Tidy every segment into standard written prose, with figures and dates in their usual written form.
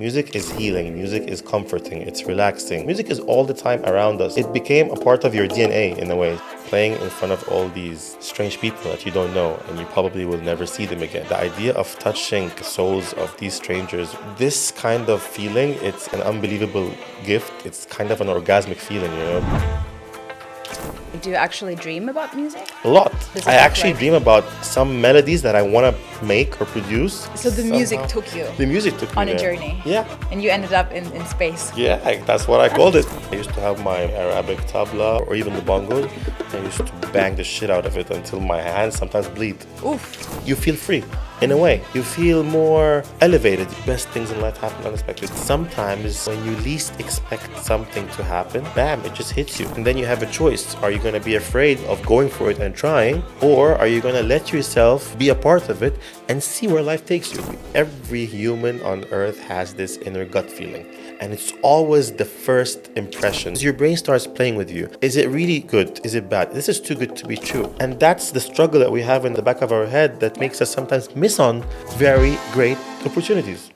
Music is healing, music is comforting, it's relaxing. Music is all the time around us. It became a part of your DNA in a way. Playing in front of all these strange people that you don't know and you probably will never see them again. The idea of touching the souls of these strangers, this kind of feeling, it's an unbelievable gift. It's kind of an orgasmic feeling, you know? Do you actually dream about music? A lot. I actually dream about some melodies that I want to make or produce. So the music took you The music took me on a there. journey. Yeah. And you ended up in space. Yeah, that's what I called it. I used to have my Arabic tabla or even the bongos. I used to bang the shit out of it until my hands sometimes bleed. Oof. You feel free. In a way, you feel more elevated. The best things in life happen unexpected. Sometimes when you least expect something to happen, bam, it just hits you. And then you have a choice. Are you going to be afraid of going for it and trying? Or are you going to let yourself be a part of it and see where life takes you? Every human on earth has this inner gut feeling. And it's always the first impression. Your brain starts playing with you. Is it really good? Is it bad? This is too good to be true. And that's the struggle that we have in the back of our head that makes us sometimes miss on very great opportunities.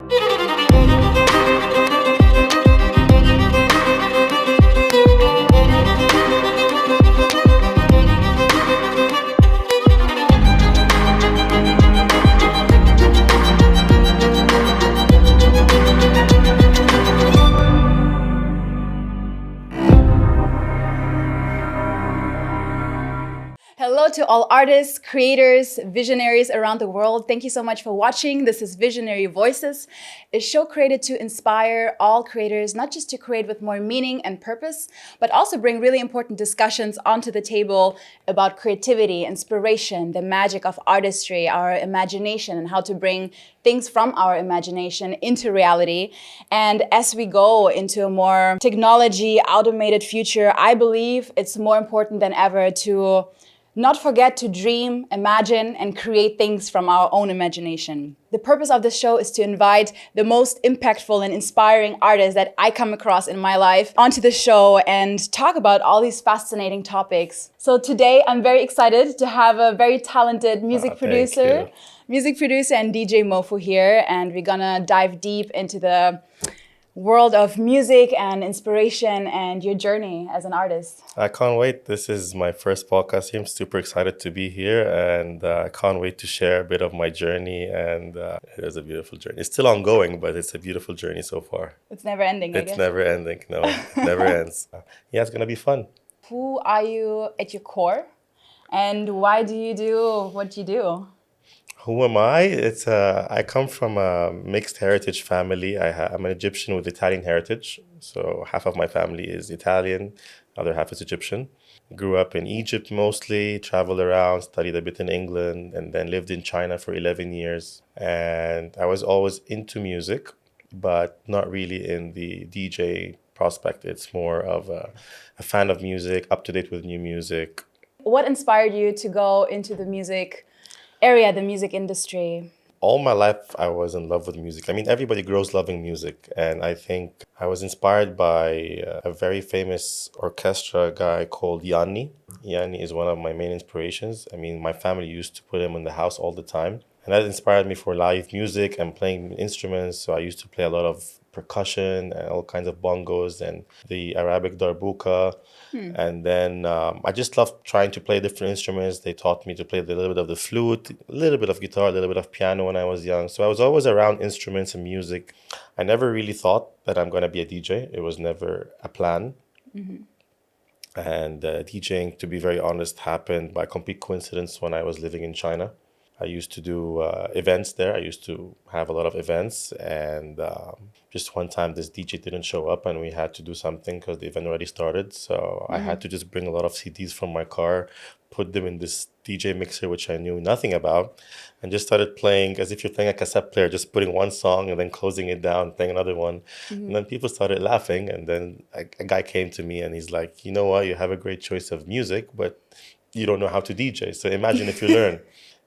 Hello to all artists, creators, visionaries around the world. Thank you so much for watching. This is Visionary Voices, a show created to inspire all creators, not just to create with more meaning and purpose, but also bring really important discussions onto the table about creativity, inspiration, the magic of artistry, our imagination, and how to bring things from our imagination into reality. And as we go into a more technology, automated future, I believe it's more important than ever to not forget to dream, imagine, and create things from our own imagination. The purpose of this show is to invite the most impactful and inspiring artists that I come across in my life onto the show and talk about all these fascinating topics. So today I'm very excited to have a very talented music producer and DJ Mofu here, and we're gonna dive deep into the world of music and inspiration and your journey as an artist. I can't wait. This is my first podcast here. I'm super excited to be here, and I can't wait to share a bit of my journey. And it is a beautiful journey. It's still ongoing, but it's a beautiful journey so far. It's never ending, I guess. It's never ending. No, it never ends. Yeah, it's going to be fun. Who are you at your core? And why do you do what you do? Who am I? I come from a mixed heritage family. I'm an Egyptian with Italian heritage. So half of my family is Italian, other half is Egyptian. Grew up in Egypt mostly, traveled around, studied a bit in England, and then lived in China for 11 years. And I was always into music, but not really in the DJ prospect. It's more of a fan of music, up to date with new music. What inspired you to go into the music area, the music industry? All my life, I was in love with music. I mean, everybody grows loving music. And I think I was inspired by a very famous orchestra guy called Yanni. Yanni is one of my main inspirations. I mean, my family used to put him in the house all the time. And that inspired me for live music and playing instruments. So I used to play a lot of percussion and all kinds of bongos and the Arabic darbuka. And then I just loved trying to play different instruments. They taught me to play a little bit of the flute, a little bit of guitar, a little bit of piano when I was young. So I was always around instruments and music. I never really thought that I'm going to be a DJ. It was never a plan. And DJing, to be very honest, happened by complete coincidence when I was living in China. I used to do events there. I used to have a lot of events, and just one time this DJ didn't show up and we had to do something because the event already started. So I had to just bring a lot of CDs from my car, put them in this DJ mixer, which I knew nothing about, and just started playing as if you're playing a cassette player, just putting one song and then closing it down, playing another one. And then people started laughing, and then a guy came to me and he's like, you know what, you have a great choice of music, but you don't know how to DJ. So imagine if you learn.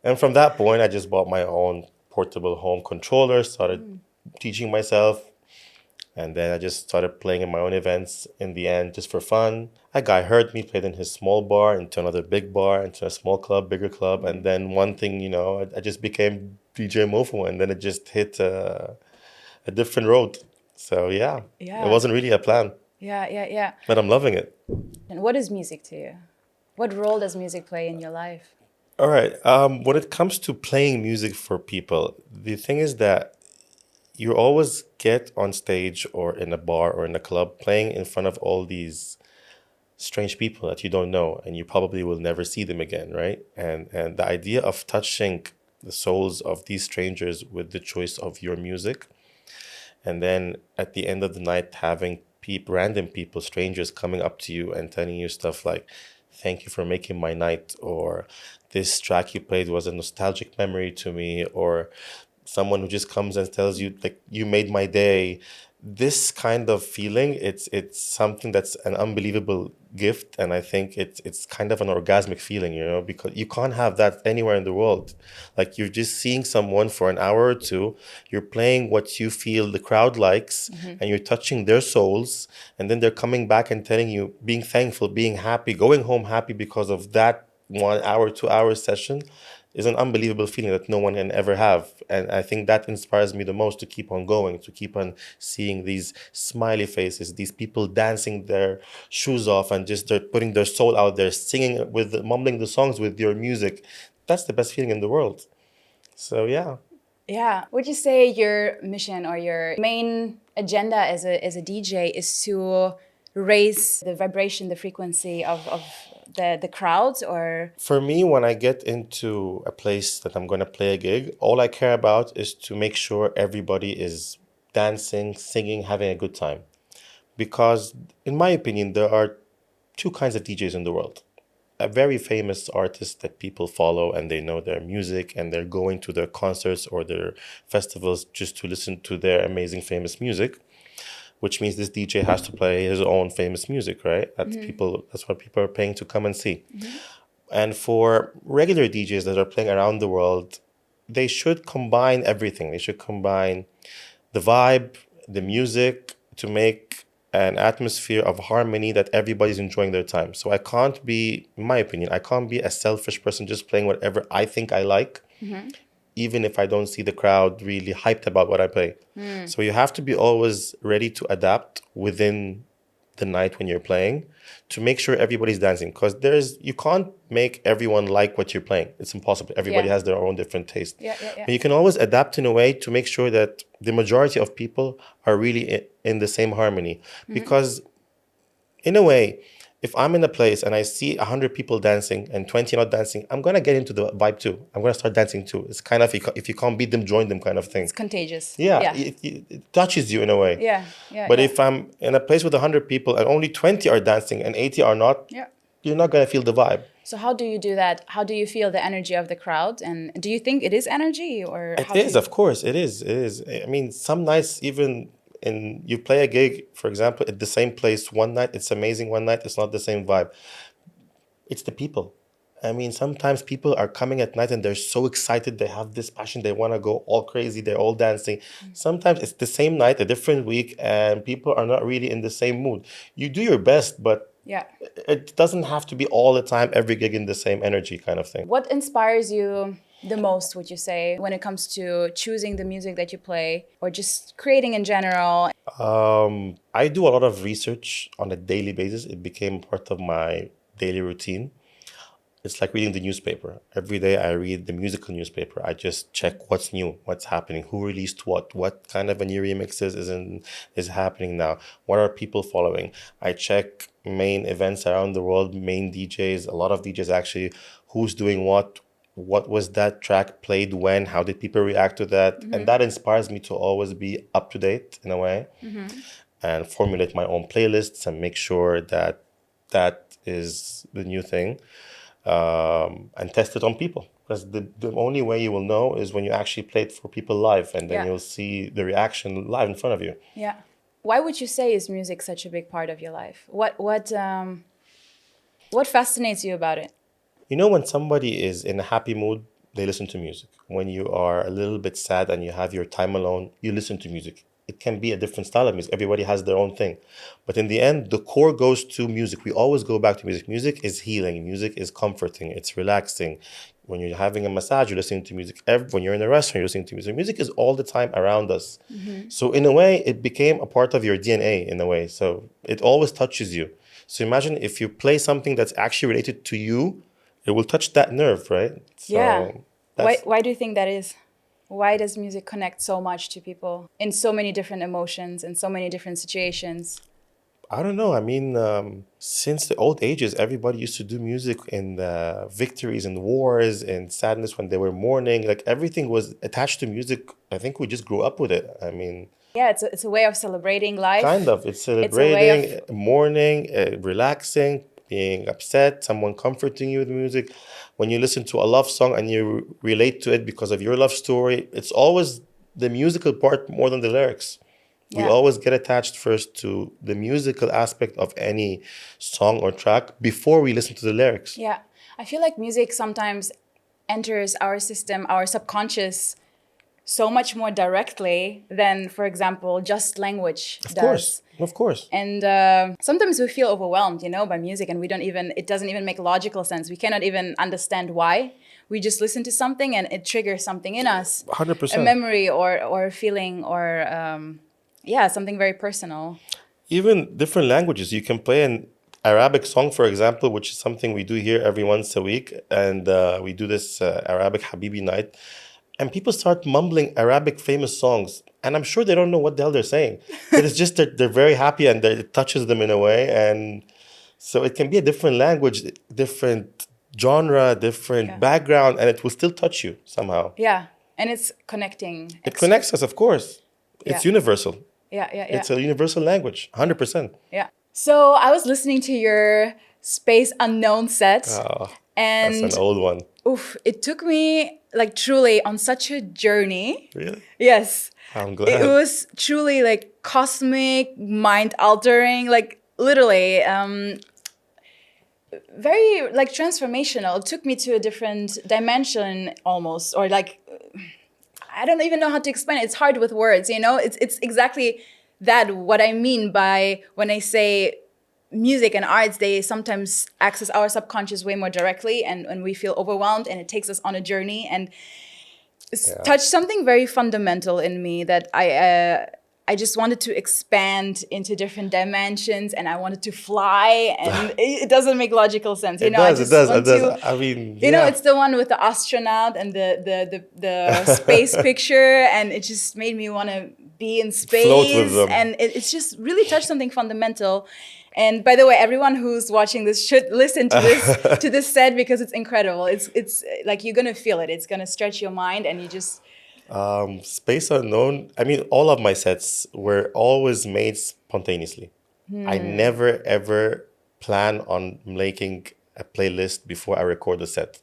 And from that point, I just bought my own portable home controller, started teaching myself. And then I just started playing in my own events in the end, just for fun. A guy heard me, played in his small bar, into another big bar, into a small club, bigger club. And then one thing, I just became DJ Mofu. And then it just hit a a different road. So yeah, it Yeah. wasn't really a plan, Yeah. but I'm loving it. And what is music to you? What role does music play in your life? All right. When it comes to playing music for people, the thing is that you always get on stage or in a bar or in a club playing in front of all these strange people that you don't know and you probably will never see them again, right? And the idea of touching the souls of these strangers with the choice of your music, and then at the end of the night having random people, strangers coming up to you and telling you stuff like, thank you for making my night, or this track you played was a nostalgic memory to me, or someone who just comes and tells you like you made my day. This kind of feeling, it's something that's an unbelievable gift, and I think it's kind of an orgasmic feeling, because you can't have that anywhere in the world. Like you're just seeing someone for an hour or two, you're playing what you feel the crowd likes, and you're touching their souls, and then they're coming back and telling you, being thankful, being happy, going home happy because of that 1 hour, 2 hour session is an unbelievable feeling that no one can ever have. And I think that inspires me the most to keep on going, to keep on seeing these smiley faces, these people dancing their shoes off and just they're putting their soul out there, singing with, mumbling the songs with your music. That's the best feeling in the world. So yeah. Yeah. Would you say your mission or your main agenda as a DJ is to raise the vibration, the frequency of the crowds, or For me, when I get into a place that I'm going to play a gig, all I care about is to make sure everybody is dancing, singing, having a good time. Because, in my opinion, there are two kinds of DJs in the world. A very famous artist that people follow and they know their music and they're going to their concerts or their festivals just to listen to their amazing famous music, which means this DJ has to play his own famous music, right? That's what people are paying to come and see. And for regular DJs that are playing around the world, they should combine everything. They should combine the vibe, the music to make an atmosphere of harmony that everybody's enjoying their time. So I can't be, in my opinion, I can't be a selfish person just playing whatever I think I like, even if I don't see the crowd really hyped about what I play. So you have to be always ready to adapt within the night when you're playing to make sure everybody's dancing, because you can't make everyone like what you're playing. It's impossible. Everybody Yeah. has their own different taste. Yeah. But you can always adapt in a way to make sure that the majority of people are really in the same harmony. Because in a way, if I'm in a place and I see 100 people dancing and 20 not dancing, I'm going to get into the vibe too. I'm going to start dancing too. It's kind of, if you can't beat them, join them kind of thing. it's contagious. Yeah, it touches you in a way. Yeah. But if I'm in a place with 100 people and only 20 are dancing and 80 are not, Yeah. you're not going to feel the vibe. So how do you do that? How do you feel the energy of the crowd? And do you think it is energy, or It how is, do you... of course, it is. It is. I mean, some nights even you play a gig, for example, at the same place one night, it's amazing. One night, it's not the same vibe. It's the people. I mean, sometimes people are coming at night and they're so excited. They have this passion. They want to go all crazy. They're all dancing. Sometimes it's the same night, a different week, and people are not really in the same mood. You do your best, but Yeah. it doesn't have to be all the time, every gig in the same energy kind of thing. What inspires you the most, would you say, when it comes to choosing the music that you play or just creating in general? I do a lot of research on a daily basis. It became part of my daily routine. It's like reading the newspaper. Every day I read the musical newspaper. I just check what's new, what's happening, who released what kind of a new remixes is happening now, what are people following. I check main events around the world, main DJs, a lot of DJs actually, who's doing what was that track played when, how did people react to that? And that inspires me to always be up to date in a way and formulate my own playlists and make sure that that is the new thing. And test it on people, because the only way you will know is when you actually play it for people live, and then Yeah. you'll see the reaction live in front of you. Yeah. Why would you say is music such a big part of your life? What fascinates you about it? You know, when somebody is in a happy mood, they listen to music. When you are a little bit sad and you have your time alone, you listen to music. It can be a different style of music. Everybody has their own thing. But in the end, the core goes to music. We always go back to music. Music is healing. Music is comforting. It's relaxing. When you're having a massage, you're listening to music. When you're in a restaurant, you're listening to music. Music is all the time around us. So in a way, it became a part of your DNA in a way. So it always touches you. So imagine if you play something that's actually related to you, it will touch that nerve, right? So Yeah. that's, Why do you think that is? Why does music connect so much to people in so many different emotions and so many different situations? I don't know. I mean, since the old ages, everybody used to do music in victories and wars and sadness when they were mourning. Like everything was attached to music. I think we just grew up with it. I mean, Yeah, it's a way of celebrating life. kind of. It's It's a way of celebrating, mourning, relaxing, being upset, someone comforting you with music. When you listen to a love song and you relate to it because of your love story, it's always the musical part more than the lyrics. We Yeah. always get attached first to the musical aspect of any song or track before we listen to the lyrics. Yeah. I feel like music sometimes enters our system, our subconscious, so much more directly than, for example, just language Of does. course, of course. And sometimes we feel overwhelmed, by music, and it doesn't even make logical sense. We cannot even understand why. We just listen to something and it triggers something in us, a 100%. memory or a feeling or, something very personal. Even different languages. You can play an Arabic song, for example, which is something we do here every once a week. And we do this Arabic Habibi night. And people start mumbling Arabic famous songs. And I'm sure they don't know what the hell they're saying. But it's just that they're very happy and it touches them in a way. And so it can be a different language, different genre, different background, and it will still touch you somehow. Yeah. And it's connecting. It connects us, of course. It's Yeah. universal. Yeah. It's a universal language, 100%. Yeah. So I was listening to your Space Unknown set. Oh, and that's an old one. oof, it took me like truly on such a journey. Really? Yes. I'm glad. It was truly like cosmic, mind altering, like literally very like transformational. It took me to a different dimension almost, or like I don't even know how to explain it. It's hard with words, It's exactly that what I mean by when I say music and arts, they sometimes access our subconscious way more directly, and we feel overwhelmed, and it takes us on a journey and touched something very fundamental in me that I just wanted to expand into different dimensions, and I wanted to fly, and it doesn't make logical sense. It I does, just it does, want it does. to, I mean, it's the one with the astronaut and the space picture, and it just made me want to be in space. Float with them. And it's just really touched something fundamental. And by the way, everyone who's watching this should listen to this to this set because it's incredible. It's like you're gonna feel it. It's gonna stretch your mind, and you just. Space Unknown, I mean, all of my sets were always made spontaneously. I never ever plan on making a playlist before I record a set.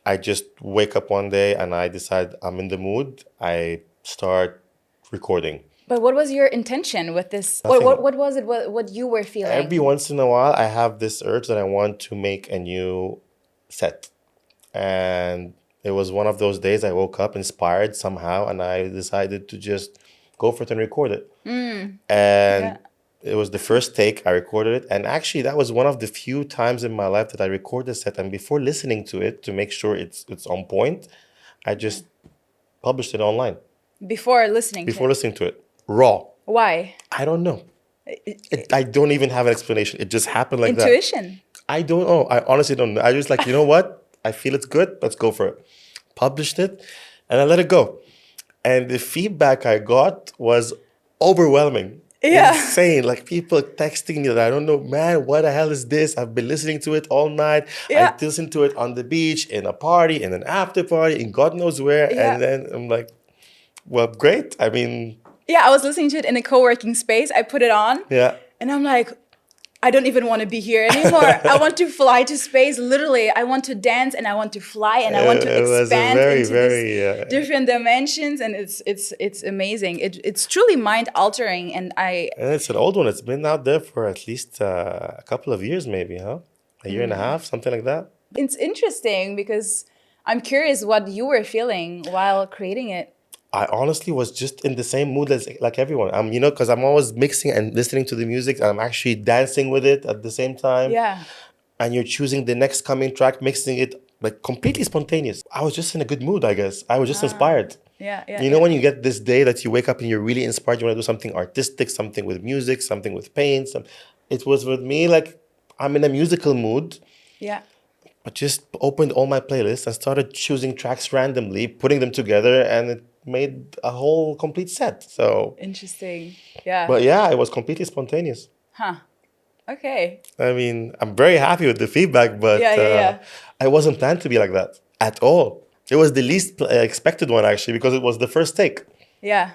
I just wake up one day and I decide I'm in the mood. I start recording. But what was your intention with this? Nothing. What was it? What you were feeling? Every once in a while, I have this urge that I want to make a new set. And it was one of those days I woke up inspired somehow, and I decided to just go for it and record it. And it was the first take. I recorded it. And actually, that was one of the few times in my life that I recorded a set. And before listening to it, to make sure it's on point, I just published it online. Before listening to it. Raw. Why? I don't know. I don't even have an explanation. It just happened like that. Intuition. I don't know. I honestly don't know. I just like, you know what? I feel it's good. Let's go for it. Published it and I let it go. And the feedback I got was overwhelming. Yeah. Insane. Like people texting me that I don't know, man, what the hell is this? I've been listening to it all night. Yeah. I listened to it on the beach, in a party, in an after party, in God knows where. Yeah. And then I'm like, well, great. I mean, yeah, I was listening to it in a co-working space. I put it on. Yeah. And I'm like, I don't even want to be here anymore. I want to fly to space. Literally, I want to dance and I want to fly and I want to expand into these different dimensions. And it's amazing. It's truly mind altering. And it's an old one. It's been out there for at least a couple of years, maybe, huh? A year and a half, something like that. It's interesting because I'm curious what you were feeling while creating it. I honestly was just in the same mood as like everyone. Because I'm always mixing and listening to the music and I'm actually dancing with it at the same time. Yeah. And you're choosing the next coming track, mixing it like completely spontaneous. I was just in a good mood, I guess. I was just inspired. Yeah, yeah, You know, yeah. when you get this day that you wake up and you're really inspired, you want to do something artistic, something with music, something with paint. It was with me like I'm in a musical mood. Yeah. I just opened all my playlists and started choosing tracks randomly, putting them together, and it made a whole complete set. So, Interesting. Yeah. but yeah, it was completely spontaneous. Huh. Okay. I mean, I'm very happy with the feedback, Yeah, but yeah, yeah. I wasn't planned to be like that at all. It was the least expected one, actually, because it was the first take. Yeah.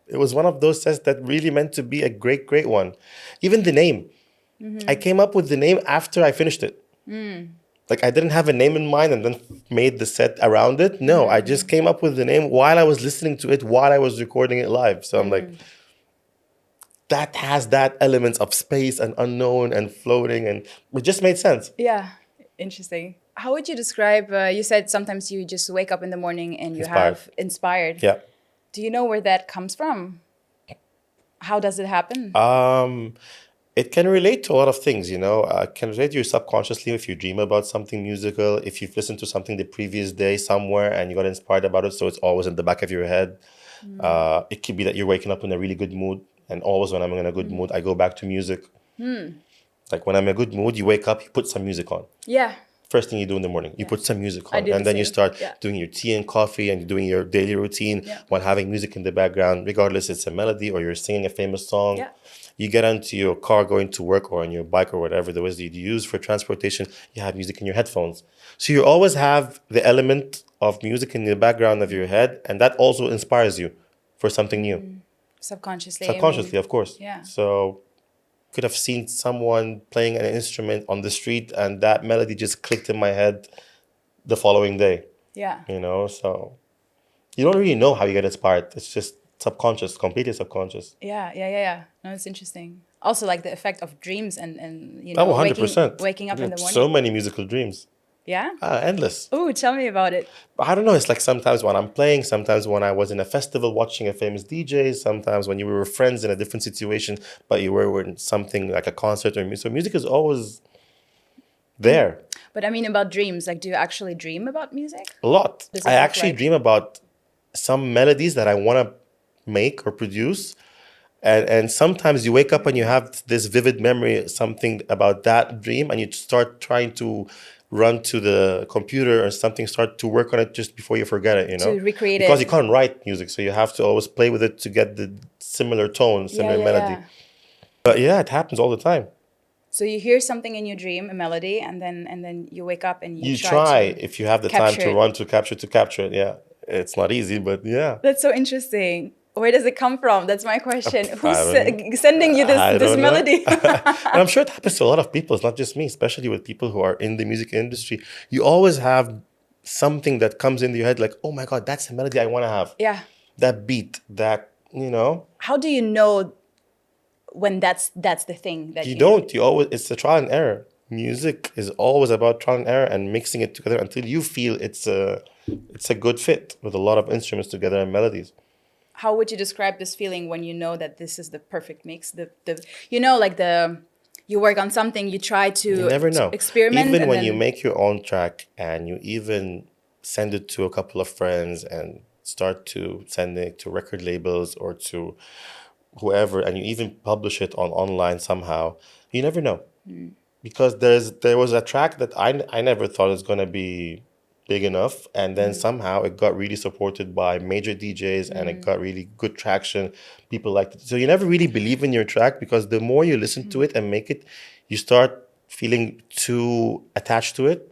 It was one of those sets that really meant to be a great, great one. Even the name. I came up with the name after I finished it. Like I didn't have a name in mind and then made the set around it. No, I just came up with the name while I was listening to it, while I was recording it live. So I'm like, that has that element of space and unknown and floating, and it just made sense. Yeah. Interesting. How would you describe, you said sometimes you just wake up in the morning and you Inspired. have inspired. Yeah. Do you know where that comes from? How does it happen? It can relate to a lot of things, you know. It can relate to you subconsciously if you dream about something musical, if you've listened to something the previous day somewhere and you got inspired about it, so it's always in the back of your head. It could be that you're waking up in a really good mood, and always when I'm in a good mood, I go back to music. Like when I'm in a good mood, you wake up, you put some music on. Yeah. First thing you do in the morning, you put some music I on, do and the then you same. start Yeah. doing your tea and coffee and doing your daily routine Yeah. while having music in the background, regardless it's a melody or you're singing a famous song. Yeah. You get into your car going to work or on your bike or whatever the ways that you use for transportation, you have music in your headphones. So you always have the element of music in the background of your head, and that also inspires you for something new. Subconsciously. Subconsciously, of course. Yeah. So could have seen someone playing an instrument on the street and that melody just clicked in my head the following day, Yeah. you know? So you don't really know how you get inspired. It's just subconscious, completely subconscious. Yeah, yeah, yeah, yeah. No, it's interesting. Also, like the effect of dreams and you Oh, know, 100%. waking up in the morning. So many musical dreams. Yeah. Endless. Oh, tell me about it. I don't know. It's like sometimes when I'm playing, sometimes when I was in a festival watching a famous DJ, sometimes when you were friends in a different situation, but you were in something like a concert or music. So music is always there. But I mean, about dreams. Like, do you actually dream about music? A lot. Does it I look actually like- dream about some melodies that I want to make or produce. And sometimes you wake up and you have this vivid memory, something about that dream, and you start trying to run to the computer or something, start to work on it just before you forget it, you know? To recreate because it. you can't write music, so you have to always play with it to get the similar tone, similar yeah, melody. yeah. But yeah, it happens all the time. So you hear something in your dream, a melody, and then you wake up and you, You try to... if you have the time capture to it. run to capture it. Yeah, it's not easy, but yeah. That's so interesting. Where does it come from? That's my question. Who's don't- sending you I this don't know. melody? And I'm sure it happens to a lot of people. It's not just me, especially with people who are in the music industry. You always have something that comes into your head like, oh my God, that's a melody I want to have. Yeah. That beat, that, you know. How do you know when that's the thing that You don't. You always, it's a trial and error. Music is always about trial and error and mixing it together until you feel it's a good fit with a lot of instruments together and melodies. How would you describe this feeling when you know that this is the perfect mix? The you know, like you work on something, you try to You never know. experiment. Even and when then, you make your own track and you even send it to a couple of friends and start to send it to record labels or to whoever, and you even publish it on online somehow, you never know. Because there was a track that I never thought was going to be big enough, and then somehow it got really supported by major DJs and it got really good traction. People liked it. So you never really believe in your track because the more you listen to it and make it, you start feeling too attached to it.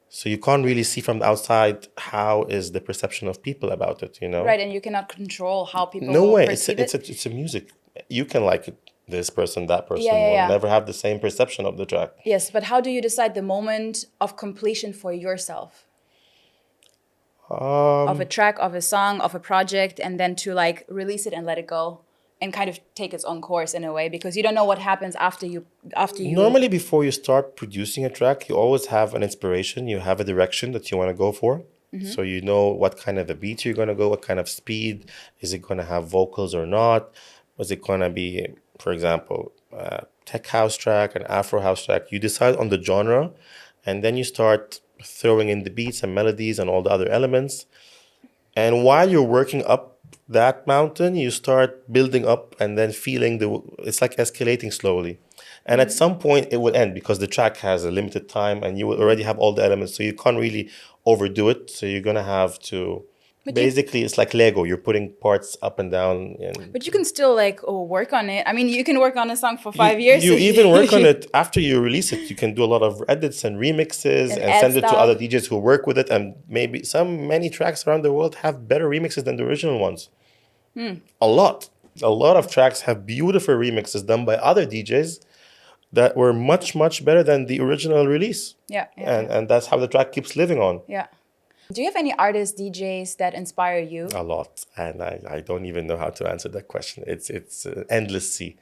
So you can't really see from the outside how is the perception of people about it, you know? right, and you cannot control how people No way. perceive it. It's a music. You can like it. This person, that person Yeah, will yeah. never have the same perception of the track. Yes, but how do you decide the moment of completion for yourself? Of a track, of a song, of a project, and then to like release it and let it go and kind of take its own course in a way, because you don't know what happens after you Normally, before you start producing a track, you always have an inspiration. You have a direction that you want to go for. So you know what kind of a beat you're going to go, what kind of speed. Is it going to have vocals or not? Is it going to be, for example, a tech house track, an Afro house track? You decide on the genre, and then you start throwing in the beats and melodies and all the other elements. And while you're working up that mountain, you start building up and then feeling it's like escalating slowly. And at some point it will end because the track has a limited time and you will already have all the elements. So you can't really overdo it. So you're going to have to, But basically, it's like Lego. You're putting parts up and down. And But you can still like work on it. I mean, you can work on a song for you, 5 years. you even work on it after you release it. You can do a lot of edits and remixes And and add send it to other stuff. DJs who work with it. And maybe many tracks around the world have better remixes than the original ones. A lot. A lot of tracks have beautiful remixes done by other DJs that were much, much better than the original release. Yeah, yeah, And that's how the track keeps living on. yeah. Do you have any artists, DJs that inspire you? A lot. And I don't even know how to answer that question. It's an endless sea.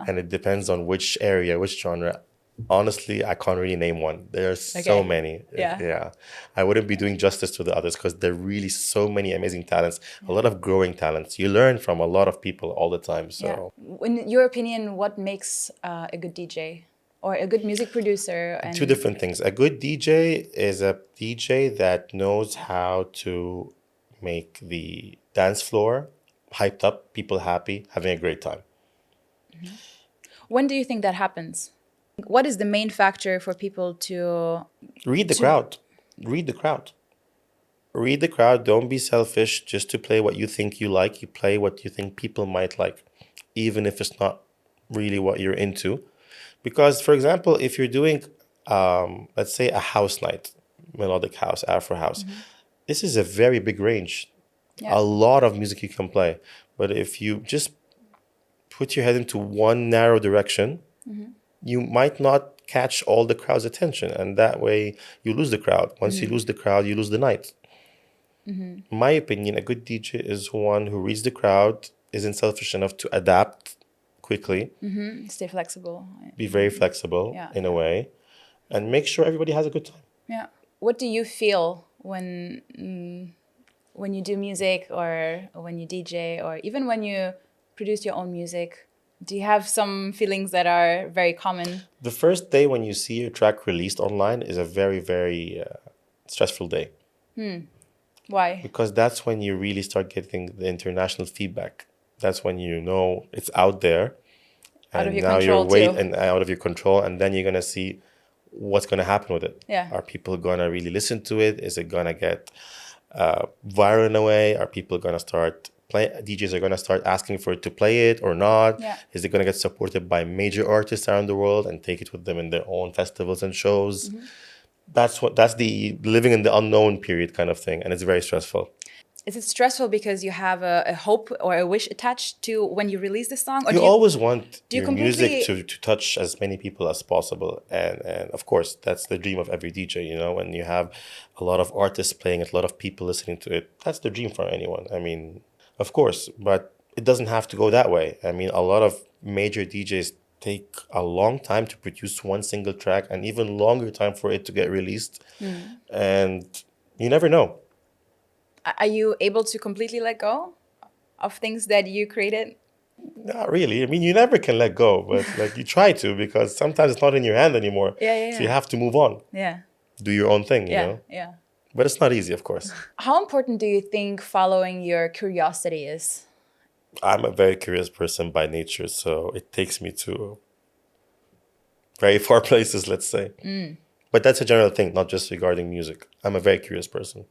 And it depends on which area, which genre. Honestly, I can't really name one. There's so Okay. many. Yeah. Yeah. I wouldn't be doing justice to the others because there are really so many amazing talents, a lot of growing talents. You learn from a lot of people all the time. So In your opinion, what makes a good DJ or a good music producer? And two different things. A good DJ is a DJ that knows how to make the dance floor hyped up, people happy, having a great time. when do you think that happens? What is the main factor for people to? Read the crowd. Read the crowd. Read the crowd. Don't be selfish just to play what you think you like. You play what you think people might like, even if it's not really what you're into. Because, for example, if you're doing, let's say, a house night, melodic house, Afro house, this is a very big range. Yeah. A lot of music you can play. But if you just put your head into one narrow direction, you might not catch all the crowd's attention. And that way you lose the crowd. Once you lose the crowd, you lose the night. In my opinion, a good DJ is one who reads the crowd, isn't selfish enough to adapt quickly, Stay flexible. be very flexible Yeah. in a way, and make sure everybody has a good time. Yeah. What do you feel when you do music or when you DJ or even when you produce your own music? Do you have some feelings that are very common? The first day when you see your track released online is a very, very stressful day. Why? Because that's when you really start getting the international feedback. That's when you know it's out there. Out of And your now control, you're wait too. and out of your control, and then you're gonna see what's gonna happen with it. Yeah. Are people gonna really listen to it? Is it gonna get viral in a way? Are people gonna start DJs are gonna start asking for it to play it or not? Yeah. Is it gonna get supported by major artists around the world and take it with them in their own festivals and shows? That's the living in the unknown period kind of thing, and it's very stressful. Is it stressful because you have a hope or a wish attached to when you release the song? Or You always want do you your music completely- to touch as many people as possible. And of course, that's the dream of every DJ, you know, when you have a lot of artists playing it, a lot of people listening to it. That's the dream for anyone. I mean, of course, but it doesn't have to go that way. I mean, a lot of major DJs take a long time to produce one single track and even longer time for it to get released. And you never know. Are you able to completely let go of things that you created? Not really. I mean, you never can let go, but like you try to because sometimes it's not in your hand anymore. Yeah. So you have to move on, Yeah. do your own thing, you Yeah. know? Yeah. But it's not easy, of course. How important do you think following your curiosity is? I'm a very curious person by nature, so it takes me to very far places, let's say. But that's a general thing, not just regarding music. I'm a very curious person.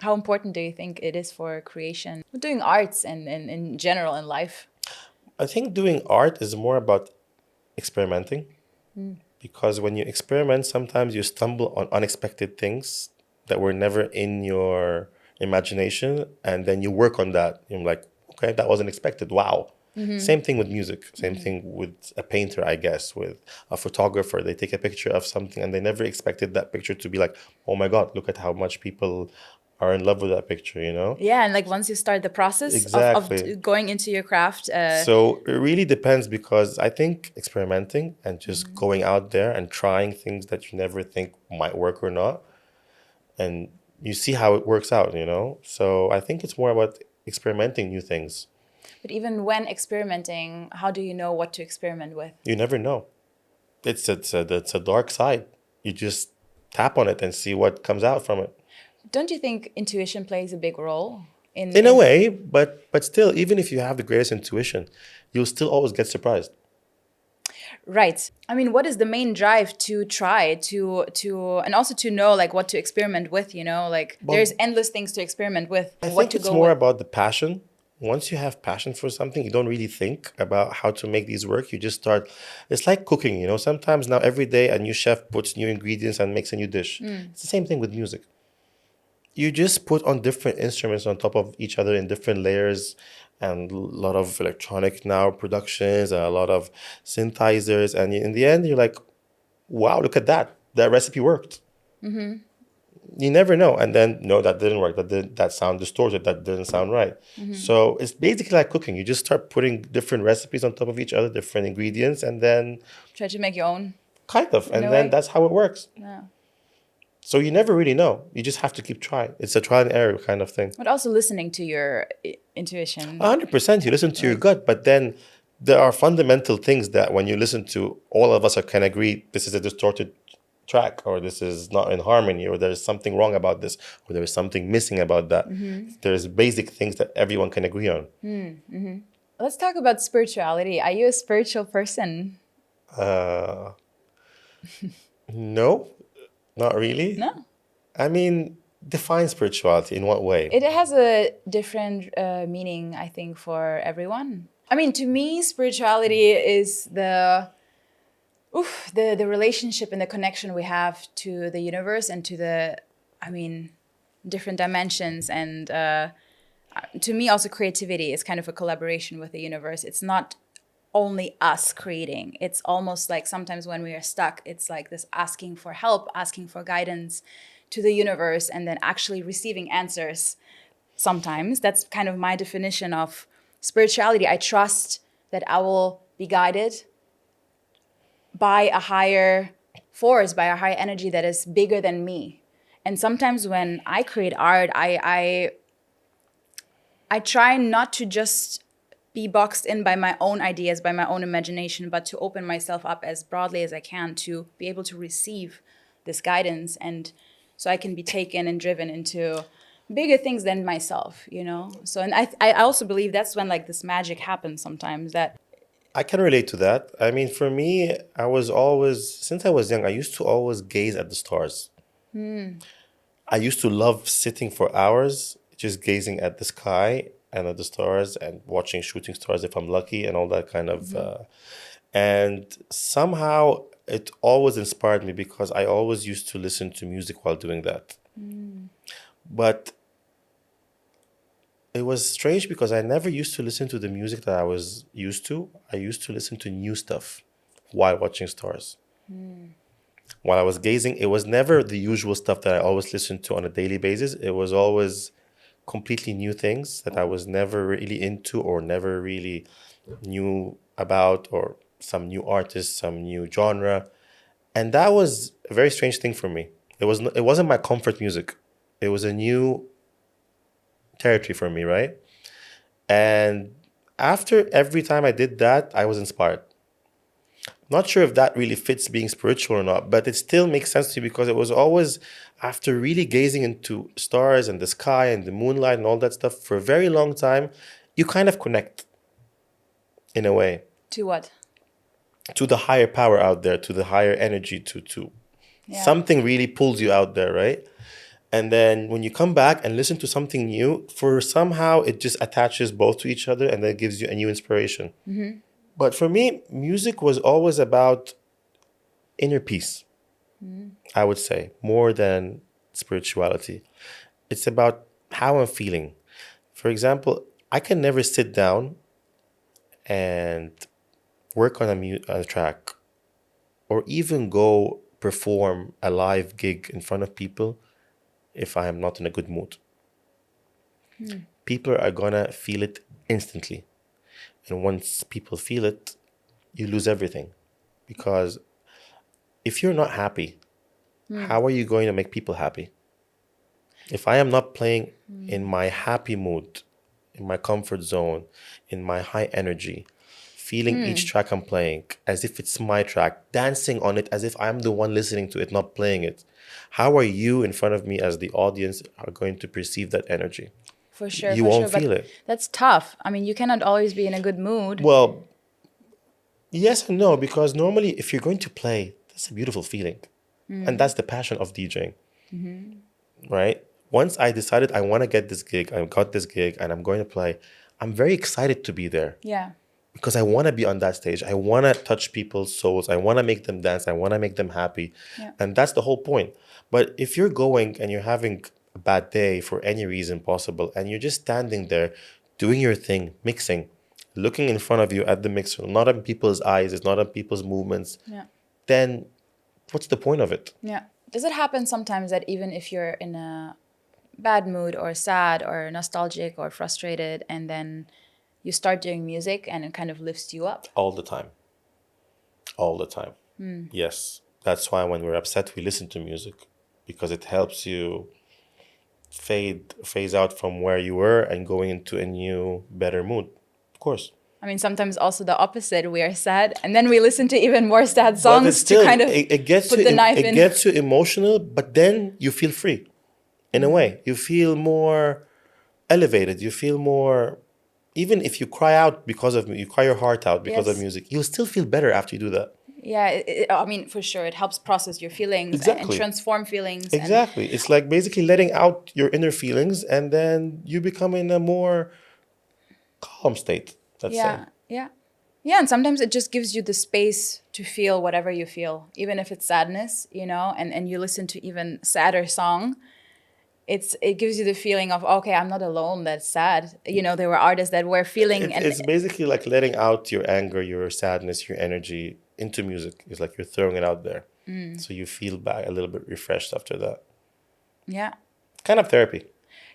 How important do you think it is for creation, doing arts and in general in life? I think doing art is more about experimenting. Because when you experiment, sometimes you stumble on unexpected things that were never in your imagination. And then you work on that. You're like, okay, that wasn't expected. Wow. Same thing with music. Same thing with a painter, I guess, with a photographer. They take a picture of something and they never expected that picture to be like, oh my God, look at how much people are in love with that picture, you know? Yeah, and like once you start the process Exactly. of going into your craft. So it really depends because I think experimenting and just going out there and trying things that you never think might work or not. And you see how it works out, you know? So I think it's more about experimenting new things. But even when experimenting, how do you know what to experiment with? You never know. It's a dark side. You just tap on it and see what comes out from it. Don't you think intuition plays a big role In a way, but still, even if you have the greatest intuition, you'll still always get surprised. Right. I mean, what is the main drive to try to and also to know like what to experiment with, you know? Like Well, there's endless things to experiment with, I what think to it's go more with. about the passion. Once you have passion for something, you don't really think about how to make these work. You just start. It's like cooking, you know. Sometimes now every day a new chef puts new ingredients and makes a new dish. It's the same thing with music. You just put on different instruments on top of each other in different layers, and a lot of electronic now productions and a lot of synthesizers, and in the end you're like, wow, look at that, that recipe worked. You never know. And then no, that didn't work, that sound distorted, that didn't sound right. So it's basically like cooking. You just start putting different recipes on top of each other, different ingredients, and then Try to make your own kind of, in and a then way. that's how it works. Yeah. So you never really know. You just have to keep trying. It's a trial and error kind of thing. But also listening to your intuition. 100%, you listen to your gut, but then there are fundamental things that when you listen to, all of us can agree this is a distorted track, or this is not in harmony, or there's something wrong about this, or there's something missing about that. There's basic things that everyone can agree on. Let's talk about spirituality. Are you a spiritual person? Uh, no, not really. No. I mean, define spirituality in what way? It has a different meaning, I think, for everyone. I mean, to me, spirituality is the relationship and the connection we have to the universe and to the, I mean, different dimensions. And to me, also creativity is kind of a collaboration with the universe. It's not only us creating. It's almost like sometimes when we are stuck, it's like this asking for help, asking for guidance to the universe, and then actually receiving answers. Sometimes that's kind of my definition of spirituality. I trust that I will be guided by a higher force, by a higher energy that is bigger than me. And sometimes when I create art, I try not to just be boxed in by my own ideas, by my own imagination, but to open myself up as broadly as I can to be able to receive this guidance, and so I can be taken and driven into bigger things than myself, you know? So, and I also believe that's when like this magic happens sometimes, that I can relate to that. I mean, for me, I was always, since I was young, I used to always gaze at the stars. I used to love sitting for hours just gazing at the sky and at the stars and watching shooting stars if I'm lucky and all that kind of. And somehow it always inspired me because I always used to listen to music while doing that. But it was strange because I never used to listen to the music that I was used to. I used to listen to new stuff while watching stars. While I was gazing, it was never the usual stuff that I always listened to on a daily basis. It was always completely new things that I was never really into or never really knew about, or some new artist, some new genre. And that was a very strange thing for me. It wasn't my comfort music. It was a new territory for me, right? And after every time I did that, I was inspired. Not sure if that really fits being spiritual or not, but it still makes sense to me because it was always after really gazing into stars and the sky and the moonlight and all that stuff for a very long time, you kind of connect in a way to what? to the higher power out there, to the higher energy, to something really pulls you out there, right? And then when you come back and listen to something new, for somehow it just attaches both to each other and then gives you a new inspiration. But for me, music was always about inner peace, I would say, more than spirituality. It's about how I'm feeling. For example, I can never sit down and work on a track or even go perform a live gig in front of people if I am not in a good mood. People are gonna feel it instantly. And once people feel it, you lose everything. Because if you're not happy, how are you going to make people happy? If I am not playing in my happy mood, in my comfort zone, in my high energy, feeling each track I'm playing as if it's my track, dancing on it as if I'm the one listening to it, not playing it, How are you in front of me as the audience are going to perceive that energy? For sure, You for won't sure. feel But it. that's tough. I mean, you cannot always be in a good mood. Well, yes and no, because normally if you're going to play, that's a beautiful feeling. And that's the passion of DJing, right? Once I decided I want to get this gig, I got this gig and I'm going to play, I'm very excited to be there Yeah. because I want to be on that stage. I want to touch people's souls. I want to make them dance. I want to make them happy. Yeah. And that's the whole point. But if you're going and you're having a bad day for any reason possible and you're just standing there doing your thing, mixing, looking in front of you at the mixer, not on people's eyes, it's not on people's movements, Yeah. then what's the point of it? Yeah. Does it happen sometimes that even if you're in a bad mood or sad or nostalgic or frustrated, and then you start doing music and it kind of lifts you up? All the time. All the time. Yes. That's why when we're upset, we listen to music because it helps you phase out from where you were and going into a new, better mood. Of course. I mean, sometimes also the opposite. We are sad, and then we listen to even more sad But it's songs still, to kind of it gets put you the knife it in. gets you emotional, but then you feel free in a way. You feel more elevated. You feel more, even if you cry out because of, you cry your heart out because of Yes. music, you'll still feel better after you do that. Yeah, I mean, for sure, it helps process your feelings and Exactly. transform feelings. Exactly. It's like basically letting out your inner feelings and then you become in a more calm state, let's say. Yeah, yeah. Yeah, and sometimes it just gives you the space to feel whatever you feel, even if it's sadness, and you listen to even sadder song. It gives you the feeling of, okay, I'm not alone, that's sad. There were artists that were feeling It's basically like letting out your anger, your sadness, your energy into music. It's like you're throwing it out there. So you feel back a little bit refreshed after that. yeah, Kind of therapy,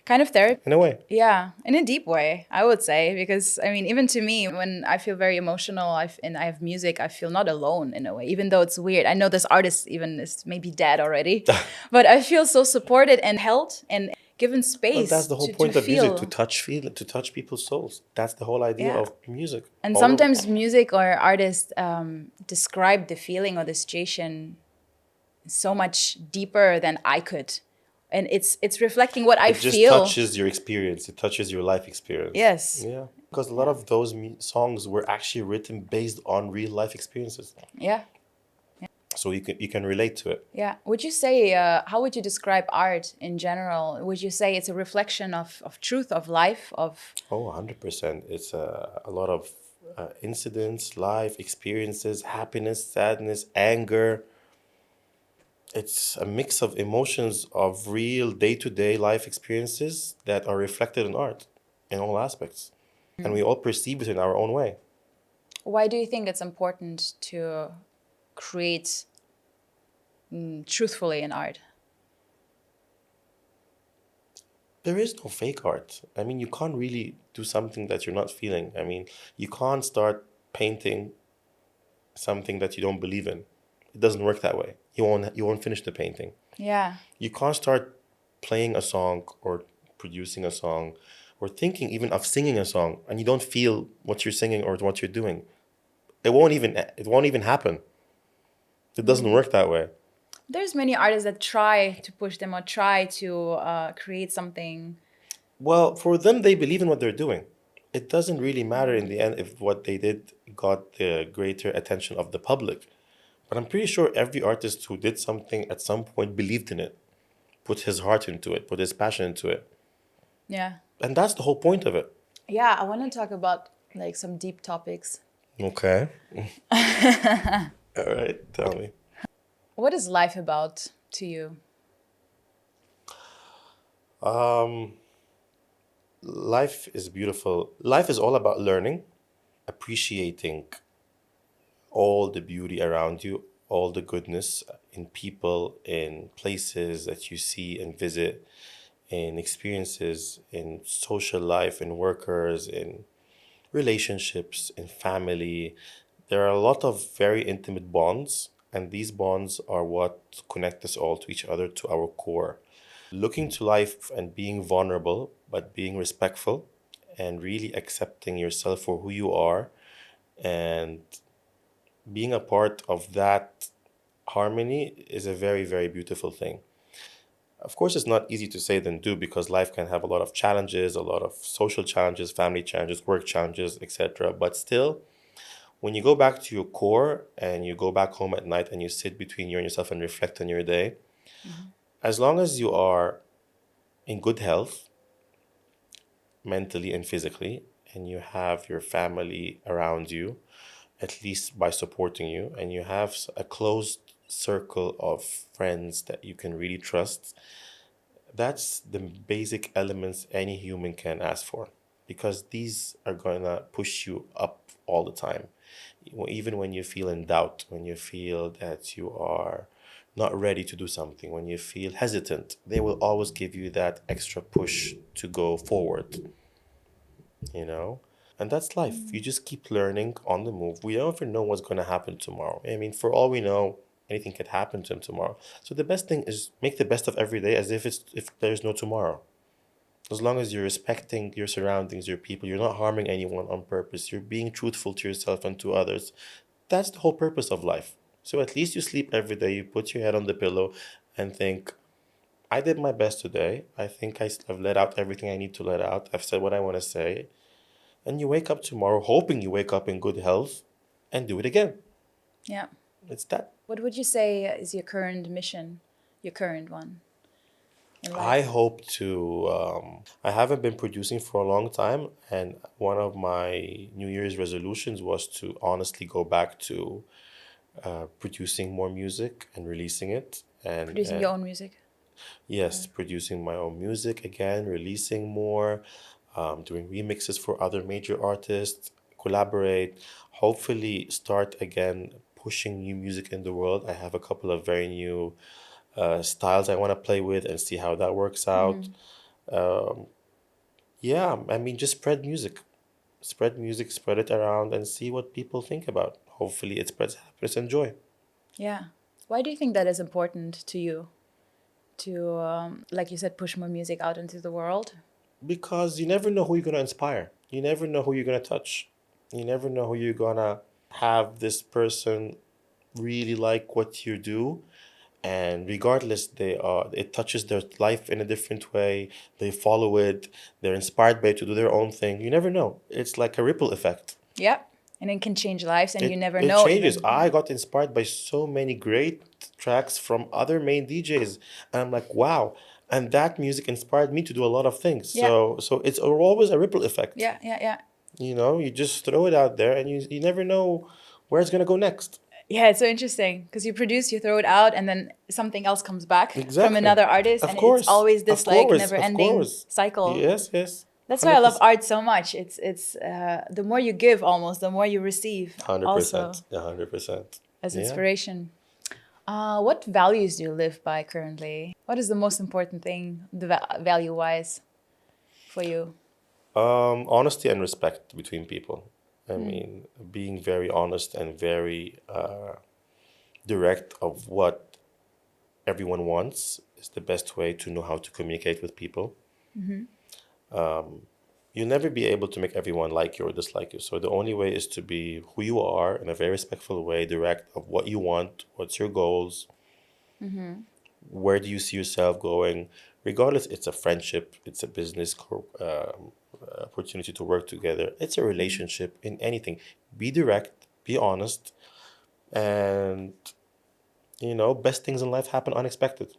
kind of therapy. in a way. Yeah, in a deep way, I would say, because I mean, even to me, when I feel very emotional, and I have music, I feel not alone in a way, even though it's weird. I know this artist even is maybe dead already, but I feel so supported and held and given Well, space that's the whole to point of music, to feel. touch people's souls. That's the whole idea Yeah. of music. And All over. sometimes music or artists describe the feeling or the situation so much deeper than I could. And it's reflecting what I It just feel. touches your experience. It touches your life experience. Yes. Yeah. Because a lot of those songs were actually written based on real life experiences. Yeah. So you can relate to it. Yeah. Would you say, how would you describe art in general? Would you say it's a reflection of truth, of life, of... Oh, 100%. It's a lot of incidents, life experiences, happiness, sadness, anger. It's a mix of emotions of real day-to-day life experiences that are reflected in art in all aspects. And we all perceive it in our own way. Why do you think it's important to create truthfully in art? There is no fake art. I mean, you can't really do something that you're not feeling. I mean, you can't start painting something that you don't believe in. It doesn't work that way. You won't finish the painting. Yeah. You can't start playing a song or producing a song or thinking even of singing a song and you don't feel what you're singing or what you're doing. It won't even happen. It doesn't work that way. There's many artists that try to push them or try to create something. Well, for them, they believe in what they're doing. It doesn't really matter in the end if what they did got the greater attention of the public. But I'm pretty sure every artist who did something at some point believed in it, put his heart into it, put his passion into it. Yeah. And that's the whole point of it. Yeah, I want to talk about like some deep topics. Okay. All right, tell me. What is life about to you? Life is beautiful. Life is all about learning, appreciating all the beauty around you, all the goodness in people, in places that you see and visit, in experiences, in social life, in workers, in relationships, in family. There are a lot of very intimate bonds, and these bonds are what connect us all to each other, to our core. Looking to life and being vulnerable, but being respectful and really accepting yourself for who you are and being a part of that harmony is a very, very beautiful thing. Of course, it's not easy to say than do because life can have a lot of challenges, a lot of social challenges, family challenges, work challenges, etc. But still, when you go back to your core and you go back home at night and you sit between you and yourself and reflect on your day, as long as you are in good health, mentally and physically, and you have your family around you, at least by supporting you, and you have a closed circle of friends that you can really trust, that's the basic elements any human can ask for, because these are going to push you up all the time. Even when you feel in doubt, when you feel that you are not ready to do something, when you feel hesitant, they will always give you that extra push to go forward, you know? And that's life. You just keep learning on the move. We don't even know what's going to happen tomorrow. I mean, for all we know, anything could happen to him tomorrow. So the best thing is make the best of every day as if there's no tomorrow. As long as you're respecting your surroundings, your people, you're not harming anyone on purpose, you're being truthful to yourself and to others. That's the whole purpose of life. So at least you sleep every day, you put your head on the pillow and think, I did my best today. I think I've let out everything I need to let out. I've said what I want to say. And you wake up tomorrow hoping you wake up in good health and do it again. Yeah. It's that. What would you say is your current mission, your current one in I life? hope to. I haven't been producing for a long time, and one of my New Year's resolutions was to honestly go back to producing more music and releasing it. Producing your own music? Yes, producing my own music again, releasing more, doing remixes for other major artists, collaborate, hopefully start again pushing new music in the world. I have a couple of very new styles I want to play with and see how that works out. Yeah, I mean, just spread music, spread it around, and see what people think about. Hopefully, it spreads happiness and joy. Yeah. Why do you think that is important to you? To, like you said, push more music out into the world? Because you never know who you're going to inspire. You never know who you're going to touch. You never know who you're going to have this person really like what you do. And regardless, it touches their life in a different way. They follow it. They're inspired by it to do their own thing. You never know. It's like a ripple effect. Yeah. And it can change lives, and you never It know changes. even. I got inspired by so many great tracks from other main DJs, and I'm like, wow. And that music inspired me to do a lot of things. Yeah. So it's always a ripple effect. Yeah, yeah, yeah. You just throw it out there, and you never know where it's gonna go next. Yeah, it's so interesting because you produce, you throw it out, and then something else comes back from Exactly. another artist, Of and it's course. always Of this like course. Of never-ending course. cycle. Yes, yes. That's why I love 100%. art so much. It's the more you give, almost the more you receive. Also 100%. 100%. as Yeah. inspiration. What values do you live by currently? What is the most important thing, value-wise, for you? Honesty and respect between people. I mean, being very honest and very direct of what everyone wants is the best way to know how to communicate with people. You'll never be able to make everyone like you or dislike you. So the only way is to be who you are in a very respectful way, direct of what you want, what's your goals, where do you see yourself going. Regardless, it's a friendship, it's a business opportunity to work together, it's a relationship in anything. Be direct, be honest, and best things in life happen unexpected.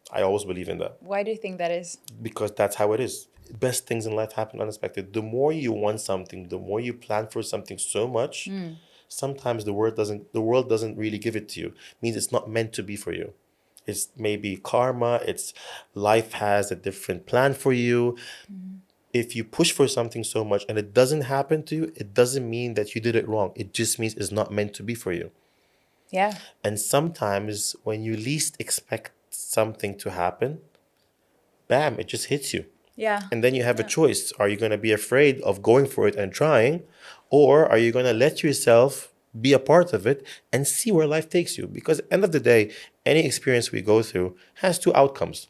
I always believe in that Why do you think that is? because that's how it is. Best things in life happen unexpected. The more you want something, the more you plan for something so much, sometimes the world doesn't really give it to you. It means it's not meant to be for you. It's maybe karma, it's life has a different plan for you. If you push for something so much and it doesn't happen to you, it doesn't mean that you did it wrong. It just means it's not meant to be for you. Yeah. And sometimes when you least expect something to happen, bam, it just hits you. Yeah. And then you have a choice. Are you going to be afraid of going for it and trying? Or are you going to let yourself be a part of it and see where life takes you? Because at the end of the day, any experience we go through has two outcomes: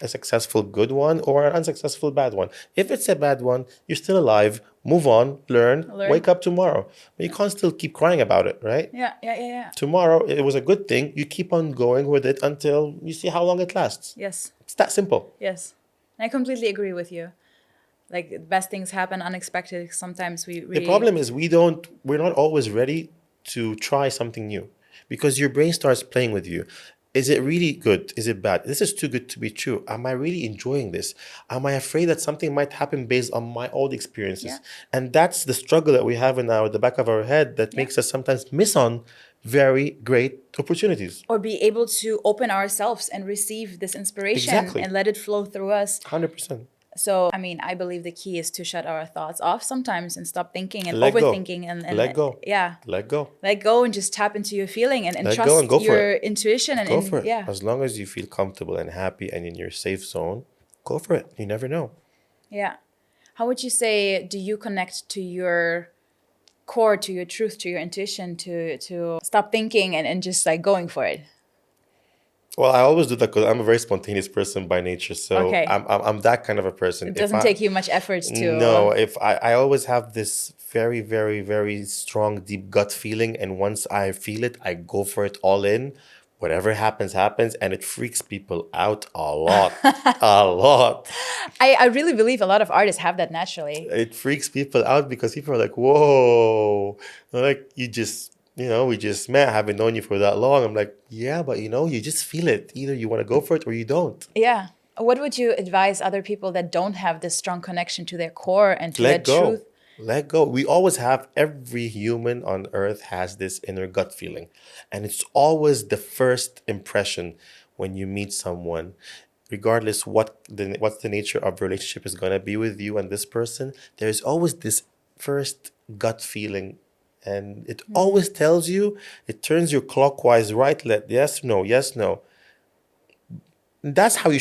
a successful good one or an unsuccessful bad one. If it's a bad one, you're still alive, Move on, learn, Learn. wake up tomorrow. But you can't still keep crying about it, right? Yeah. Tomorrow, it was a good thing. You keep on going with it until you see how long it lasts. Yes. It's that simple. Yes. I completely agree with you. Like, the best things happen unexpected. Sometimes The we problem is we're not always ready to try something new because your brain starts playing with you. Is it really good? Is it bad? This is too good to be true. Am I really enjoying this? Am I afraid that something might happen based on my old experiences? Yeah. And that's the struggle that we have in the back of our head that Yeah. makes us sometimes miss on very great opportunities. Or be able to open ourselves and receive this inspiration Exactly. and let it flow through us. 100%. So, I mean, I believe the key is to shut our thoughts off sometimes and stop thinking and Let go. overthinking and Let go. yeah. Let go. Let go and just tap into your feeling and Let go and trust go for your it. intuition Go for and it. yeah. As long as you feel comfortable and happy and in your safe zone, go for it. You never know. Yeah. How would you say, do you connect to your core, to your truth, to your intuition, to stop thinking and just like going for it? Well, I always do that because I'm a very spontaneous person by nature. So Okay. I'm that kind of a person. It If doesn't I take you much effort to no, if I always have this very, very, very strong, deep gut feeling, and once I feel it, I go for it all in. Whatever happens, happens, and it freaks people out a lot, a lot. I really believe a lot of artists have that naturally. It freaks people out because people are like, "Whoa!" They're like, we just met. I haven't known you for that long. I'm like, yeah, but you just feel it. Either you want to go for it or you don't. Yeah. What would you advise other people that don't have this strong connection to their core and to their Let go. truth? Let go. We always have, every human on earth has this inner gut feeling. And it's always the first impression when you meet someone, regardless what's the nature of the relationship is going to be with you and this person. There's always this first gut feeling. And it always tells you, it turns you clockwise, right, left, yes, no, yes, no. That's what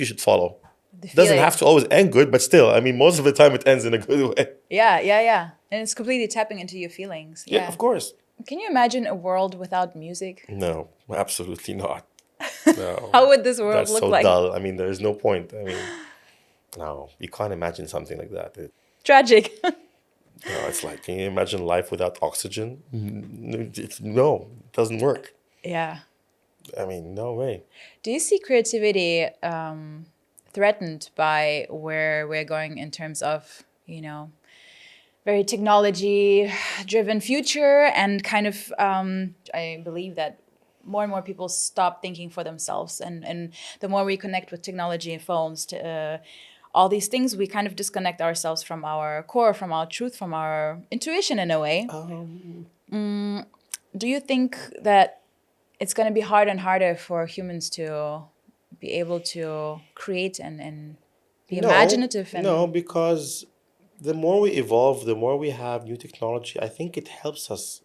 you should follow. The Doesn't feeling. have to always end good, but still, I mean, most of the time it ends in a good way. Yeah. And it's completely tapping into your feelings. Yeah, of course. Can you imagine a world without music? No, absolutely not. No. How would this world That's look so like? dull. I mean, there's no point. I mean, no, you can't imagine something like that. Tragic. No, it's like, can you imagine life without oxygen? No, it doesn't work. Yeah. I mean, no way. Do you see creativity threatened by where we're going in terms of, very technology driven future and kind of, I believe that more and more people stop thinking for themselves. And the more we connect with technology and phones, to all these things, we kind of disconnect ourselves from our core, from our truth, from our intuition in a way. Do you think that it's going to be harder and harder for humans to be able to create and be imaginative? No, because the more we evolve, the more we have new technology, I think it helps us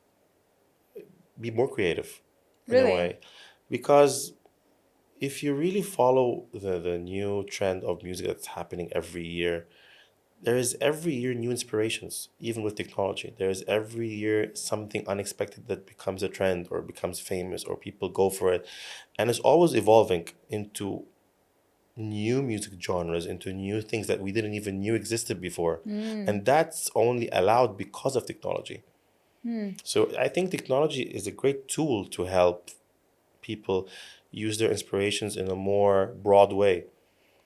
be more creative in a Really? way. Because if you really follow the new trend of music that's happening every year, there is every year new inspirations, even with technology. There is every year something unexpected that becomes a trend or becomes famous or people go for it. And it's always evolving into new music genres, into new things that we didn't even knew existed before. And that's only allowed because of technology. So I think technology is a great tool to help people use their inspirations in a more broad way.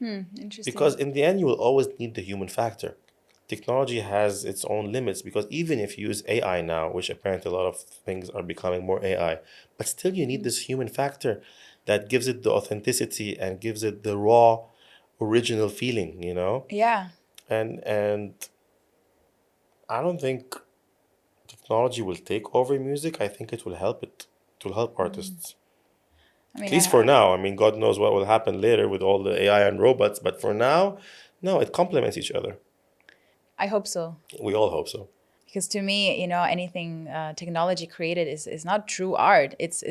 Interesting. Because in the end, you will always need the human factor. Technology has its own limits because even if you use AI now, which apparently a lot of things are becoming more AI, but still you need this human factor that gives it the authenticity and gives it the raw, original feeling. Yeah. And I don't think technology will take over music. I think it will help it. It will help artists. I mean, At least for now. I mean, God knows what will happen later with all the AI and robots. But for now, no, it complements each other. I hope so. We all hope so. Because to me, anything technology created is not true art. It's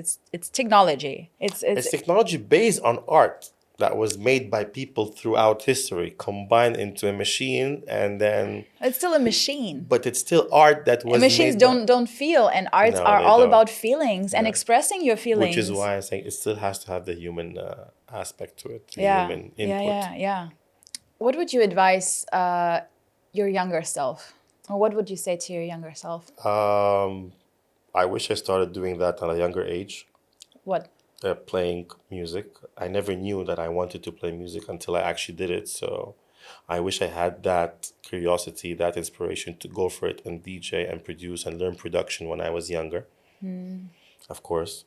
technology. It's technology based on art that was made by people throughout history, combined into a machine, and then. It's still a machine. But it's still art that was Machines made don't feel, and arts No, are they all don't. about feelings and Yeah. expressing your feelings. Which is why I think it still has to have the human aspect to it, the Yeah. human input. Yeah. What would you advise your younger self? Or what would you say to your younger self? I wish I started doing that at a younger age, What? playing music. I never knew that I wanted to play music until I actually did it. So I wish I had that curiosity, that inspiration to go for it and DJ and produce and learn production when I was younger, of course.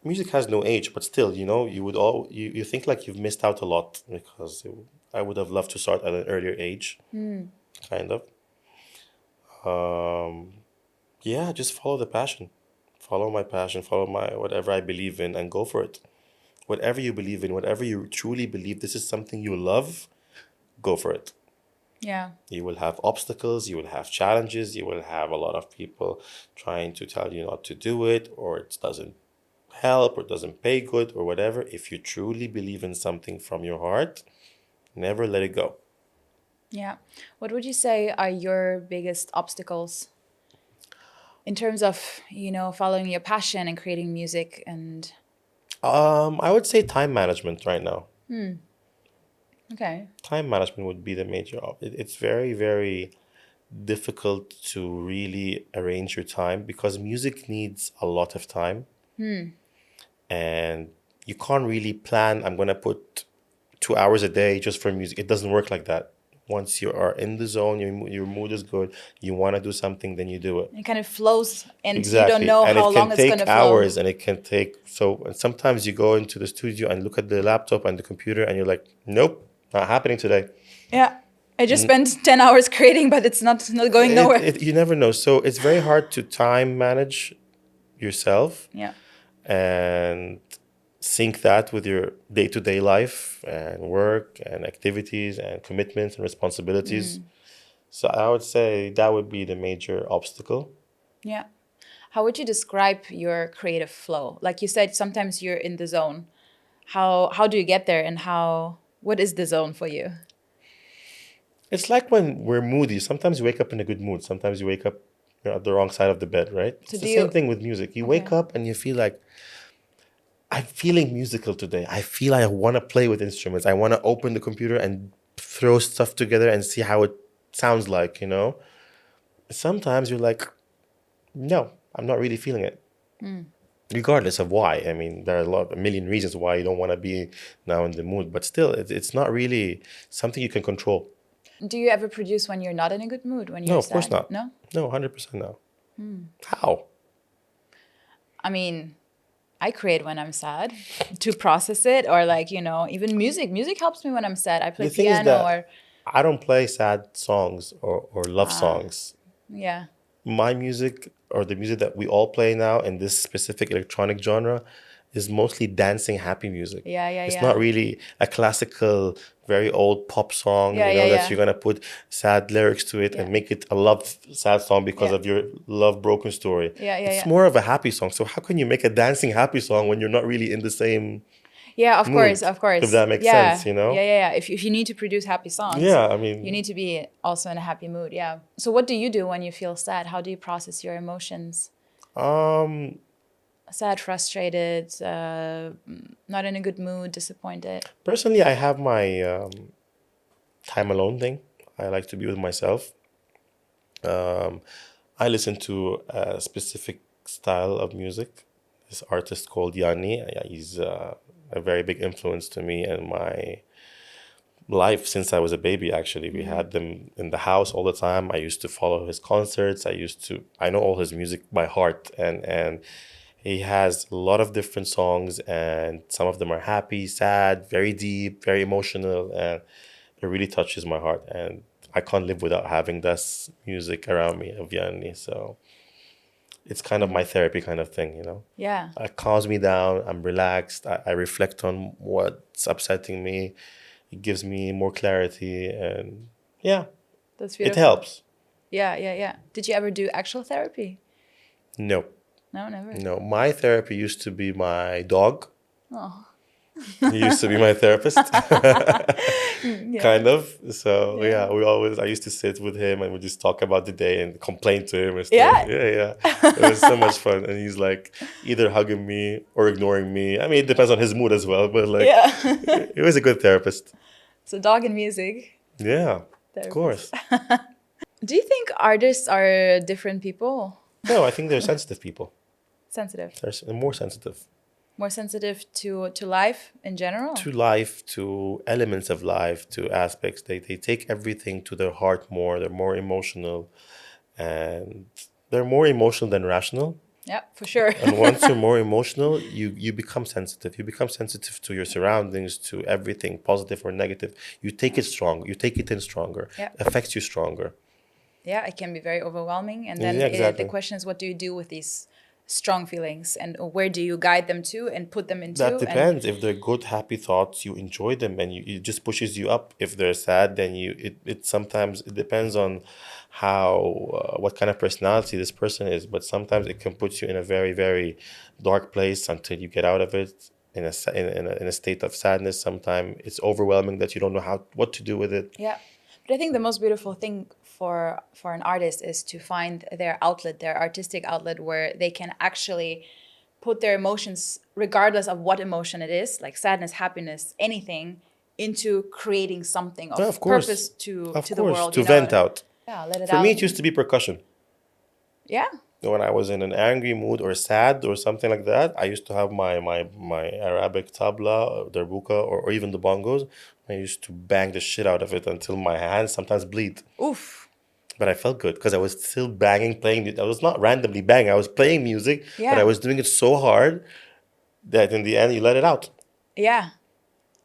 Music has no age, but still, you think like you've missed out a lot because I would have loved to start at an earlier age, kind of. Um, yeah, just follow the passion. Follow my passion, follow my whatever I believe in and go for it. Whatever you believe in, whatever you truly believe this is something you love, go for it. Yeah. You will have obstacles, you will have challenges, you will have a lot of people trying to tell you not to do it, or it doesn't help, or doesn't pay good, or whatever. If you truly believe in something from your heart, never let it go. Yeah. What would you say are your biggest obstacles in terms of, following your passion and creating music and I would say time management right now. okay. Time management would be the major. It's very, very difficult to really arrange your time because music needs a lot of time. And you can't really plan, I'm going to put 2 hours a day just for music. It doesn't work like that. Once you are in the zone, your mood is good, you want to do something, then you do it. It kind of flows and you don't Exactly. know And how it long can it's going take to flow. hours and it can take, and sometimes you go into the studio and look at the laptop and the computer and you're like, nope, not happening today. Yeah. I just spent 10 hours creating, but it's not going nowhere. You never know. So it's very hard to time manage yourself Yeah. and sync that with your day-to-day life and work and activities and commitments and responsibilities. So I would say that would be the major obstacle. Yeah. How would you describe your creative flow? Like you said, sometimes you're in the zone. How do you get there and what is the zone for you? It's like when we're moody. Sometimes you wake up in a good mood. Sometimes you wake up at the wrong side of the bed, right? So It's the same thing with music. You wake up and you feel like, I'm feeling musical today. I feel I want to play with instruments. I want to open the computer and throw stuff together and see how it sounds like, Sometimes you're like, no, I'm not really feeling it. Regardless of why. I mean, there are a million reasons why you don't want to be now in the mood, but still, it's not really something you can control. Do you ever produce when you're not in a good mood, when No, you're of course sad? not. No? No, 100% no. How? I mean, I create when I'm sad to process it, or even music. Music helps me when I'm sad. I play The thing is piano that I don't play sad songs or love songs. yeah. My music or the music that we all play now in this specific electronic genre is mostly dancing happy music. Yeah, yeah, It's yeah. not really a classical, very old pop song, Yeah, yeah, that yeah. you're gonna put sad lyrics to it Yeah. and make it a love sad song because Yeah. of your love broken story. Yeah, yeah, It's yeah. more of a happy song. So how can you make a dancing happy song when you're not really in the same Yeah, of course, mood? of course. If that makes Yeah. sense, you know? Yeah, yeah, yeah. If you need to produce happy songs, Yeah, I mean, you need to be also in a happy mood. Yeah. So what do you do when you feel sad? How do you process your emotions? Sad, frustrated, not in a good mood, disappointed. personally, I have my time alone thing. I like to be with myself. I listen to a specific style of music. This artist called Yanni. He's a very big influence to me and my life since I was a baby. Actually, we had them in the house all the time. I used to follow his concerts. I know all his music by heart, and he has a lot of different songs, and some of them are happy, sad, very deep, very emotional, and it really touches my heart. And I can't live without having this music around me of Yanni. So it's kind of my therapy kind of thing. Yeah. It calms me down. I'm relaxed. I reflect on what's upsetting me. It gives me more clarity, and yeah, That's it beautiful. helps. Yeah, yeah, yeah. Did you ever do actual therapy? No, No, never. no. My therapy used to be my dog. Oh. He used to be my therapist, kind of. So yeah, I used to sit with him and we just talk about the day and complain to him and stuff. Yeah. Yeah. It was so much fun. And he's like either hugging me or ignoring me. I mean, it depends on his mood as well, but like, Yeah. it was a good therapist. So dog and music. Yeah. Of course. Do you think artists are different people? No, I think they're sensitive people. Sensitive. They're more sensitive More sensitive to life in general? to life, to elements of life, to aspects. They take everything to their heart more. They're more emotional, and they're more emotional than rational. Yeah, for sure. And once you're more emotional, you become sensitive. You become sensitive to your surroundings, to everything, positive or negative. You take it strong. You take it in stronger. Yeah. It affects you stronger. Yeah, it can be very overwhelming. And then Yeah, exactly. the question is, what do you do with these strong feelings, and where do you guide them to and put them into? That depends. If they're good, happy thoughts, you enjoy them, and it just pushes you up. If they're sad, then it sometimes it depends on how what kind of personality this person is. But sometimes it can put you in a very, very dark place until you get out of it in a state of sadness. Sometimes it's overwhelming that you don't know what to do with it. Yeah, but I think the most beautiful thing for an artist is to find their outlet, their artistic outlet, where they can actually put their emotions, regardless of what emotion it is, like sadness, happiness, anything, into creating something of, Yeah, of course. purpose to Of the course, world. to vent out. Yeah, let it For out. me, it used to be percussion. Yeah. When I was in an angry mood or sad or something like that, I used to have my Arabic tabla, darbuka, or even the bongos. I used to bang the shit out of it until my hands sometimes bleed. Oof. But I felt good because I was still banging, playing. I was not randomly banging. I was playing music, but Yeah. I was doing it so hard that in the end you let it out. Yeah.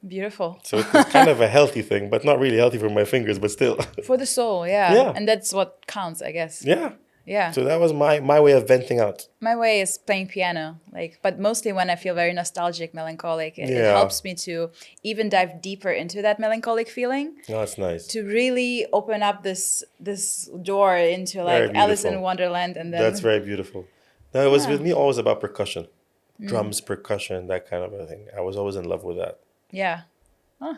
Beautiful. So it's kind of a healthy thing, but not really healthy for my fingers, but still. For the soul, yeah. Yeah. And that's what counts, I guess. Yeah. Yeah. So that was my way of venting out. My way is playing piano, but mostly when I feel very nostalgic, melancholic. It Yeah. helps me to even dive deeper into that melancholic feeling, Oh, that's nice. to really open up this door into Very like Alice in beautiful. Wonderland, and then That's very beautiful. No, it was Yeah. with me always about percussion, drums, percussion, that kind of a thing. I was always in love with that. yeah. Huh.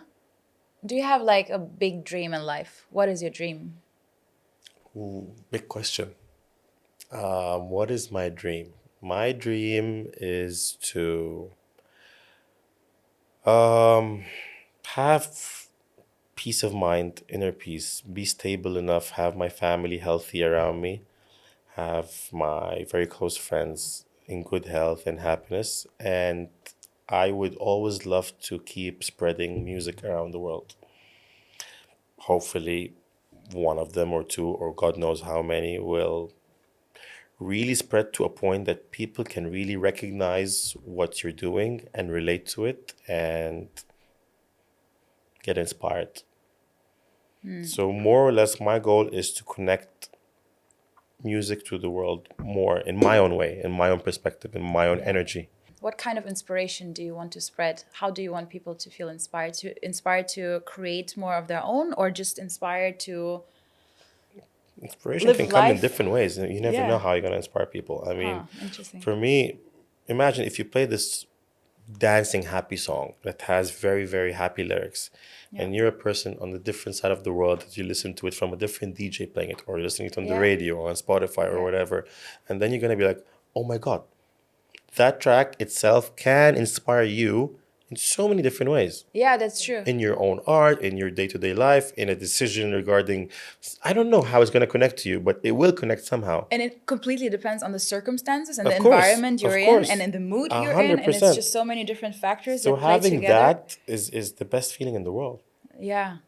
Do you have like a big dream in life? What is your dream? Ooh, big question. What is my dream? My dream is to have peace of mind, inner peace, be stable enough, have my family healthy around me, have my very close friends in good health and happiness, and I would always love to keep spreading music around the world. Hopefully, one of them or two, or God knows how many, will really spread to a point that people can really recognize what you're doing and relate to it and get inspired. So, more or less, my goal is to connect music to the world more in my own way, in my own perspective, in my own energy. What kind of inspiration do you want to spread? How do you want people to feel inspired to create more of their own, or just inspired to Inspiration live can come in life? different ways. You never Yeah. know how you're going to inspire people. I mean, Interesting. for me, imagine if you play this dancing happy song that has very, very happy lyrics, and you're a person on the different side of the world that you listen to it from a different DJ playing it, or you're listening to it on the Yeah. radio or on Spotify or whatever, and then you're going to be like, oh my God, that track itself can inspire you in so many different ways. Yeah, that's true. In your own art, in your day-to-day life, in a decision regarding, I don't know how it's going to connect to you, but it will connect somehow. And it completely depends on the circumstances and Of the course, environment you're of in, course. and in the mood you're in, and it's 100%. just so many different factors So that play having together. that is the best feeling in the world. Yeah.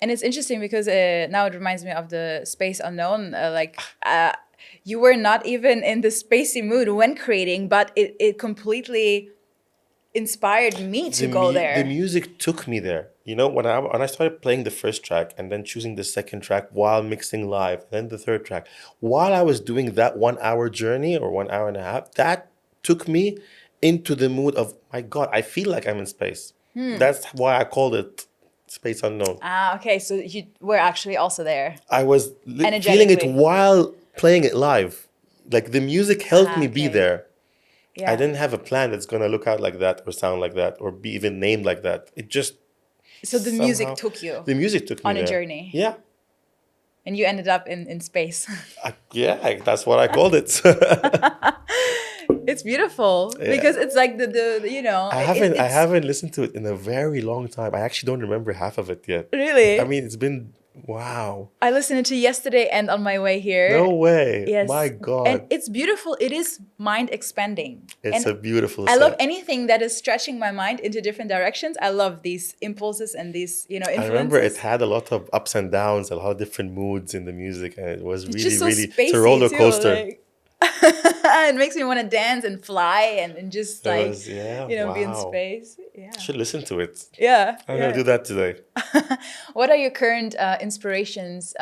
And it's interesting because now it reminds me of the Space Unknown. You were not even in the spacey mood when creating, but it completely inspired me to go there. The music took me there. You know, when I started playing the first track and then choosing the second track while mixing live, and then the third track, while I was doing that 1 hour journey or 1 hour and a half, that took me into the mood of, my God, I feel like I'm in space. That's why I called it Space Unknown. Okay, so you were actually also there. I was feeling it Energetically. while playing it live. Like the music helped me be okay. there. Yeah. I didn't have a plan that's going to look out like that or sound like that or be even named like that. It just So the somehow- music took you The music took me on a there. journey. Yeah. And you ended up in space. Yeah, that's what I called it. It's beautiful because it's like the you know. I haven't listened to it in a very long time. I actually don't remember half of it yet. Really? I mean, it's been Wow. I listened to yesterday and on my way here. No way. My Yes. And God. it's beautiful. It is mind expanding. It's And a beautiful I love set. anything that is stretching my mind into different directions. I love these impulses and these, I remember it influences. had a lot of ups and downs, a lot of different moods in the music, and it was It's really, just so really, it's a spacey roller too. coaster. Like it makes me want to dance and fly and just It like, was, yeah, be in wow. space. I Yeah. should listen to it. Yeah. I'm gonna Yeah. do that today. What are your current inspirations,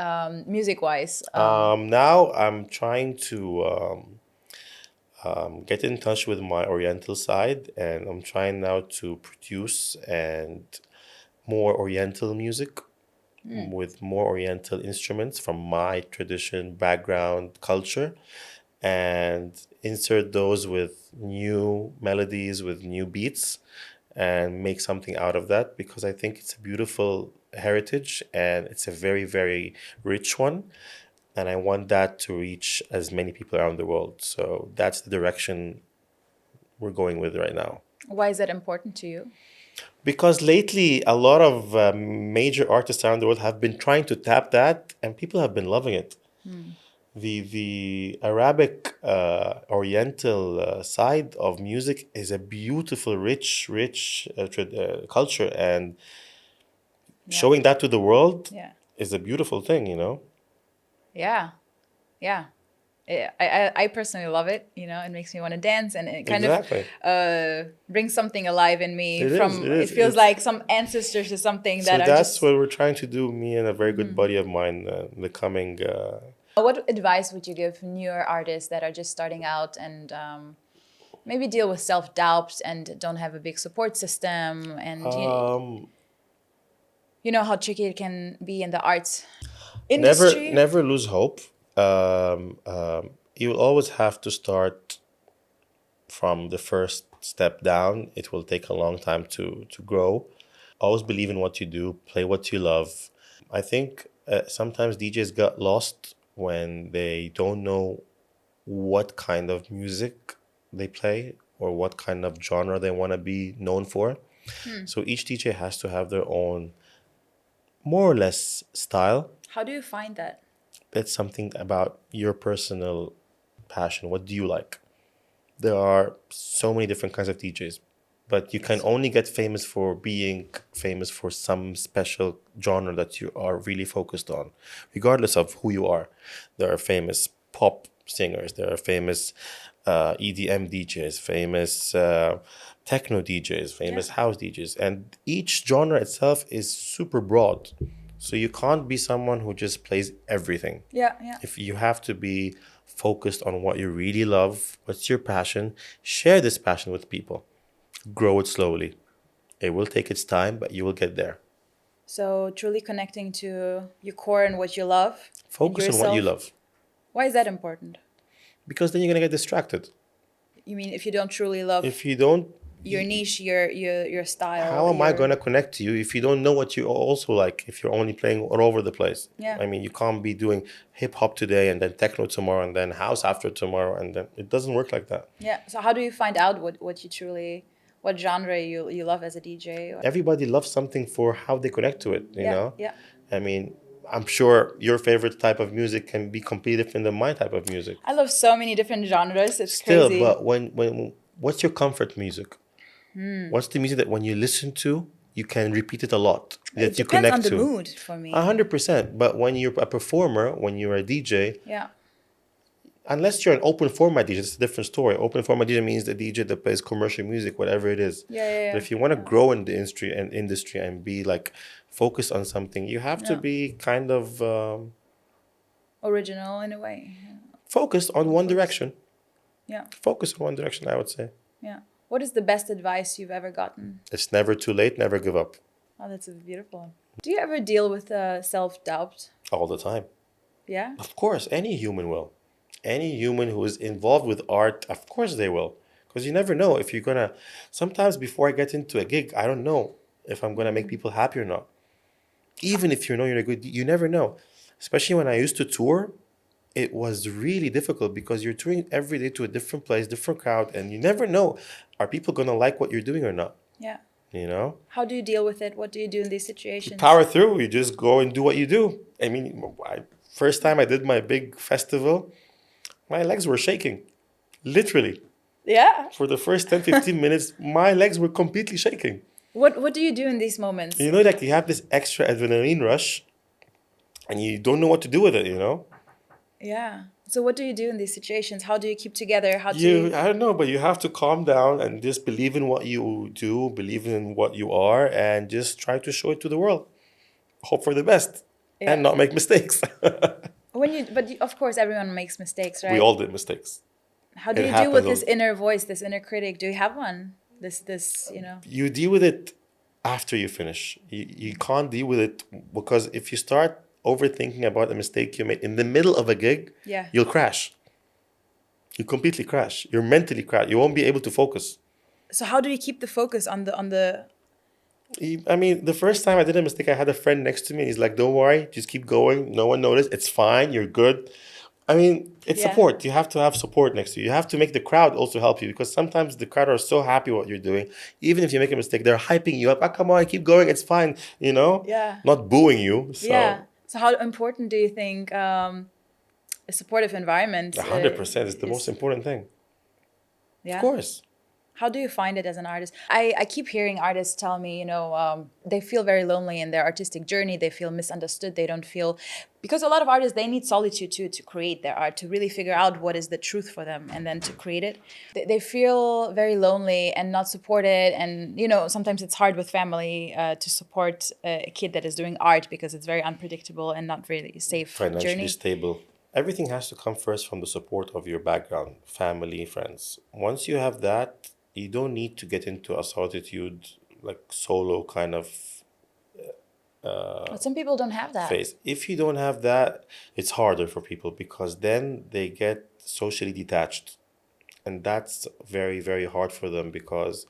music wise? Now I'm trying to get in touch with my Oriental side, and I'm trying now to produce and more Oriental music with more Oriental instruments from my tradition, background, culture, and insert those with new melodies, with new beats, and make something out of that because I think it's a beautiful heritage and it's a very, very rich one. And I want that to reach as many people around the world. So that's the direction we're going with right now. Why is that important to you? Because lately, a lot of major artists around the world have been trying to tap that, and people have been loving it. The Arabic Oriental side of music is a beautiful, rich culture, and Yeah. showing that to the world Yeah. is a beautiful thing, you know? Yeah. Yeah. I personally love it. It makes me want to dance, and it kind Exactly. of brings something alive in me. It is. It It is. feels It's like some ancestors or something so that are that's just. what we're trying to do. Me and a very good buddy of mine, in the coming. What advice would you give newer artists that are just starting out and maybe deal with self-doubt and don't have a big support system, and Um, you know how tricky it can be in the arts never, industry? never lose hope. You will always have to start from the first step down. It will take a long time to grow. Always believe in what you do. Play what you love. I think sometimes DJs got lost when they don't know what kind of music they play or what kind of genre they want to be known for. So each DJ has to have their own, more or less, style. How do you find that? It's something about your personal passion. What do you like? There are so many different kinds of DJs, but you can only get famous for being famous for some special genre that you are really focused on, regardless of who you are. There are famous pop singers, there are famous EDM DJs, famous techno DJs, famous house DJs, and each genre itself is super broad. So you can't be someone who just plays everything. Yeah, yeah. If you have to be focused on what you really love, what's your passion, share this passion with people. Grow it slowly. It will take its time, but you will get there. So truly connecting to your core and what you love and Focus on what you yourself. love Why is that important? because then you're going to get distracted. You mean if you don't truly love If you don't, your niche, your style? how am I going to connect to you if you don't know what you also like, if you're only playing all over the place? Yeah. I mean, you can't be doing hip hop today and then techno tomorrow and then house after tomorrow, and then it doesn't work like that. Yeah. So how do you find out what you truly, what genre you love as a DJ? Everybody loves something for how they connect to it, you Yeah, know? yeah. I mean, I'm sure your favorite type of music can be completely different than my type of music. I love so many different genres. It's Still, crazy. but when what's your comfort music? What's the music that when you listen to, you can repeat it a lot, It that you depends connect on the to? mood for me. 100%. But when you're a performer, when you're a DJ, Yeah. unless you're an open format DJ, it's a different story. Open format DJ means the DJ that plays commercial music, whatever it is. Yeah, yeah, But yeah. if you want to grow in the industry and be like focused on something, you have to Yeah. be kind of Original in a way. focused on one direction. Yeah. Focus on one direction, I would say. Yeah. What is the best advice you've ever gotten? It's never too late, never give up. Oh, that's a beautiful one. Do you ever deal with self-doubt? All the time. Yeah. Of course, any human will. Any human who is involved with art, of course they will. Because you never know if you're going to. Sometimes before I get into a gig, I don't know if I'm going to make people happy or not. Even if you know you're a good, you never know. Especially when I used to tour, it was really difficult because you're touring every day to a different place, different crowd, and you never know, are people going to like what you're doing or not? Yeah. you know? How do you deal with it? What do you do in these situations? Power through. You just go and do what you do. I mean, first time I did my big festival, my legs were shaking. Literally. Yeah. For the first 10, 15 minutes, my legs were completely shaking. What do you do in these moments? You know, like you have this extra adrenaline rush and you don't know what to do with it, you know? Yeah. So what do you do in these situations? How do you keep together? How do you... I don't know, but you have to calm down and just believe in what you do, believe in what you are, and just try to show it to the world. Hope for the best and not make mistakes. Of course, everyone makes mistakes, right? We all did mistakes. How do you deal with this inner voice, this inner critic? Do you have one? You deal with it after you finish. You can't deal with it because if you start overthinking about a mistake you made in the middle of a gig, you'll crash. You completely crash. You're mentally crash. You won't be able to focus. So how do you keep the focus on the... I mean, the first time I did a mistake, I had a friend next to me. He's like, "Don't worry, just keep going. No one noticed. It's fine. You're good." I mean, it's support. You have to have support next to you. You have to make the crowd also help you because sometimes the crowd are so happy what you're doing. Even if you make a mistake, they're hyping you up. "Ah, come on, keep going. It's fine." You know? Yeah. Not booing you. So. Yeah. So how important do you think a supportive environment 100% is the most important thing. Yeah. Of course. How do you find it as an artist? I keep hearing artists tell me, they feel very lonely in their artistic journey. They feel misunderstood. They don't feel... Because a lot of artists, they need solitude too to create their art, to really figure out what is the truth for them and then to create it. They feel very lonely and not supported. And, sometimes it's hard with family to support a kid that is doing art because it's very unpredictable and not really safe Financially stable. Everything has to come first from the support of your background, family, friends. Once you have that, you don't need to get into a solitude, like solo kind of but some people don't have that. phase. If you don't have that, it's harder for people because then they get socially detached. And that's very, very hard for them because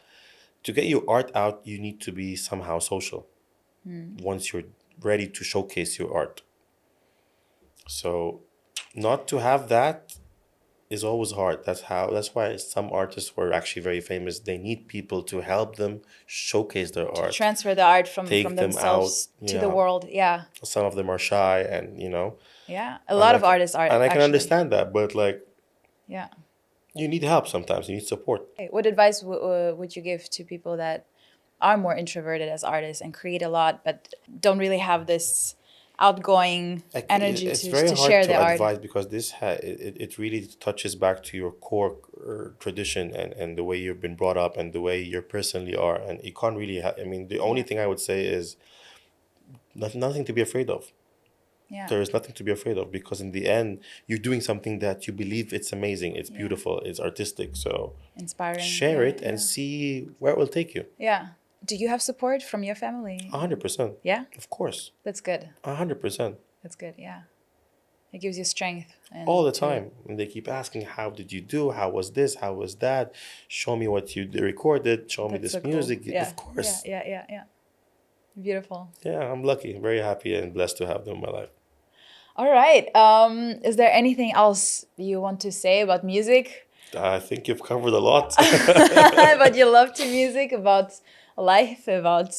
to get your art out, you need to be somehow social once you're ready to showcase your art. So not to have that is always hard. That's why some artists who are actually very famous, they need people to help them showcase their art. Transfer the art from Take themselves them out, to the world. Yeah. Some of them are shy and Yeah. A lot of artists are. And I can understand that, but yeah. You need help sometimes. You need support. Okay. What advice would you give to people that are more introverted as artists and create a lot, but don't really have this outgoing energy to share their art? It's very hard to advise because it really touches back to your core tradition and the way you've been brought up and the way you personally are. And you can't really the only thing I would say is nothing to be afraid of. Yeah. There is nothing to be afraid of because in the end, you're doing something that you believe it's amazing, it's beautiful, it's artistic. So inspiring. Share it and see where it will take you. Yeah. Do you have support from your family? 100%. Yeah? Of course. That's good. 100%. That's good, yeah. It gives you strength. All the time. And they keep asking, how did you do? How was this? How was that? Show me what you recorded. Show me this so music. Cool. Yeah. Of course. Yeah. Beautiful. Yeah, I'm lucky. Very happy and blessed to have them in my life. All right. Is there anything else you want to say about music? I think you've covered a lot. But you love to music, about life, about...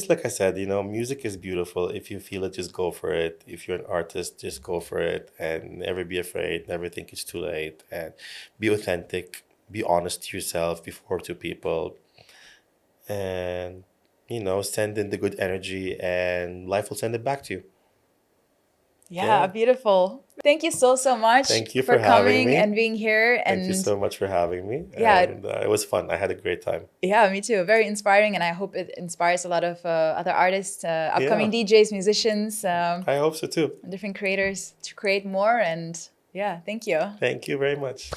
Like I said, music is beautiful. If you feel it, just go for it. If you're an artist, just go for it and never be afraid. Never think it's too late and be authentic. Be honest to yourself before to people and, send in the good energy and life will send it back to you. Yeah, beautiful. Thank you so much. Thank you for coming me. And being here. And thank you so much for having me. Yeah, and, it was fun. I had a great time. Yeah, me too. Very inspiring, and I hope it inspires a lot of other artists, upcoming DJs, musicians. I hope so too. Different creators to create more. And yeah, thank you. Thank you very much.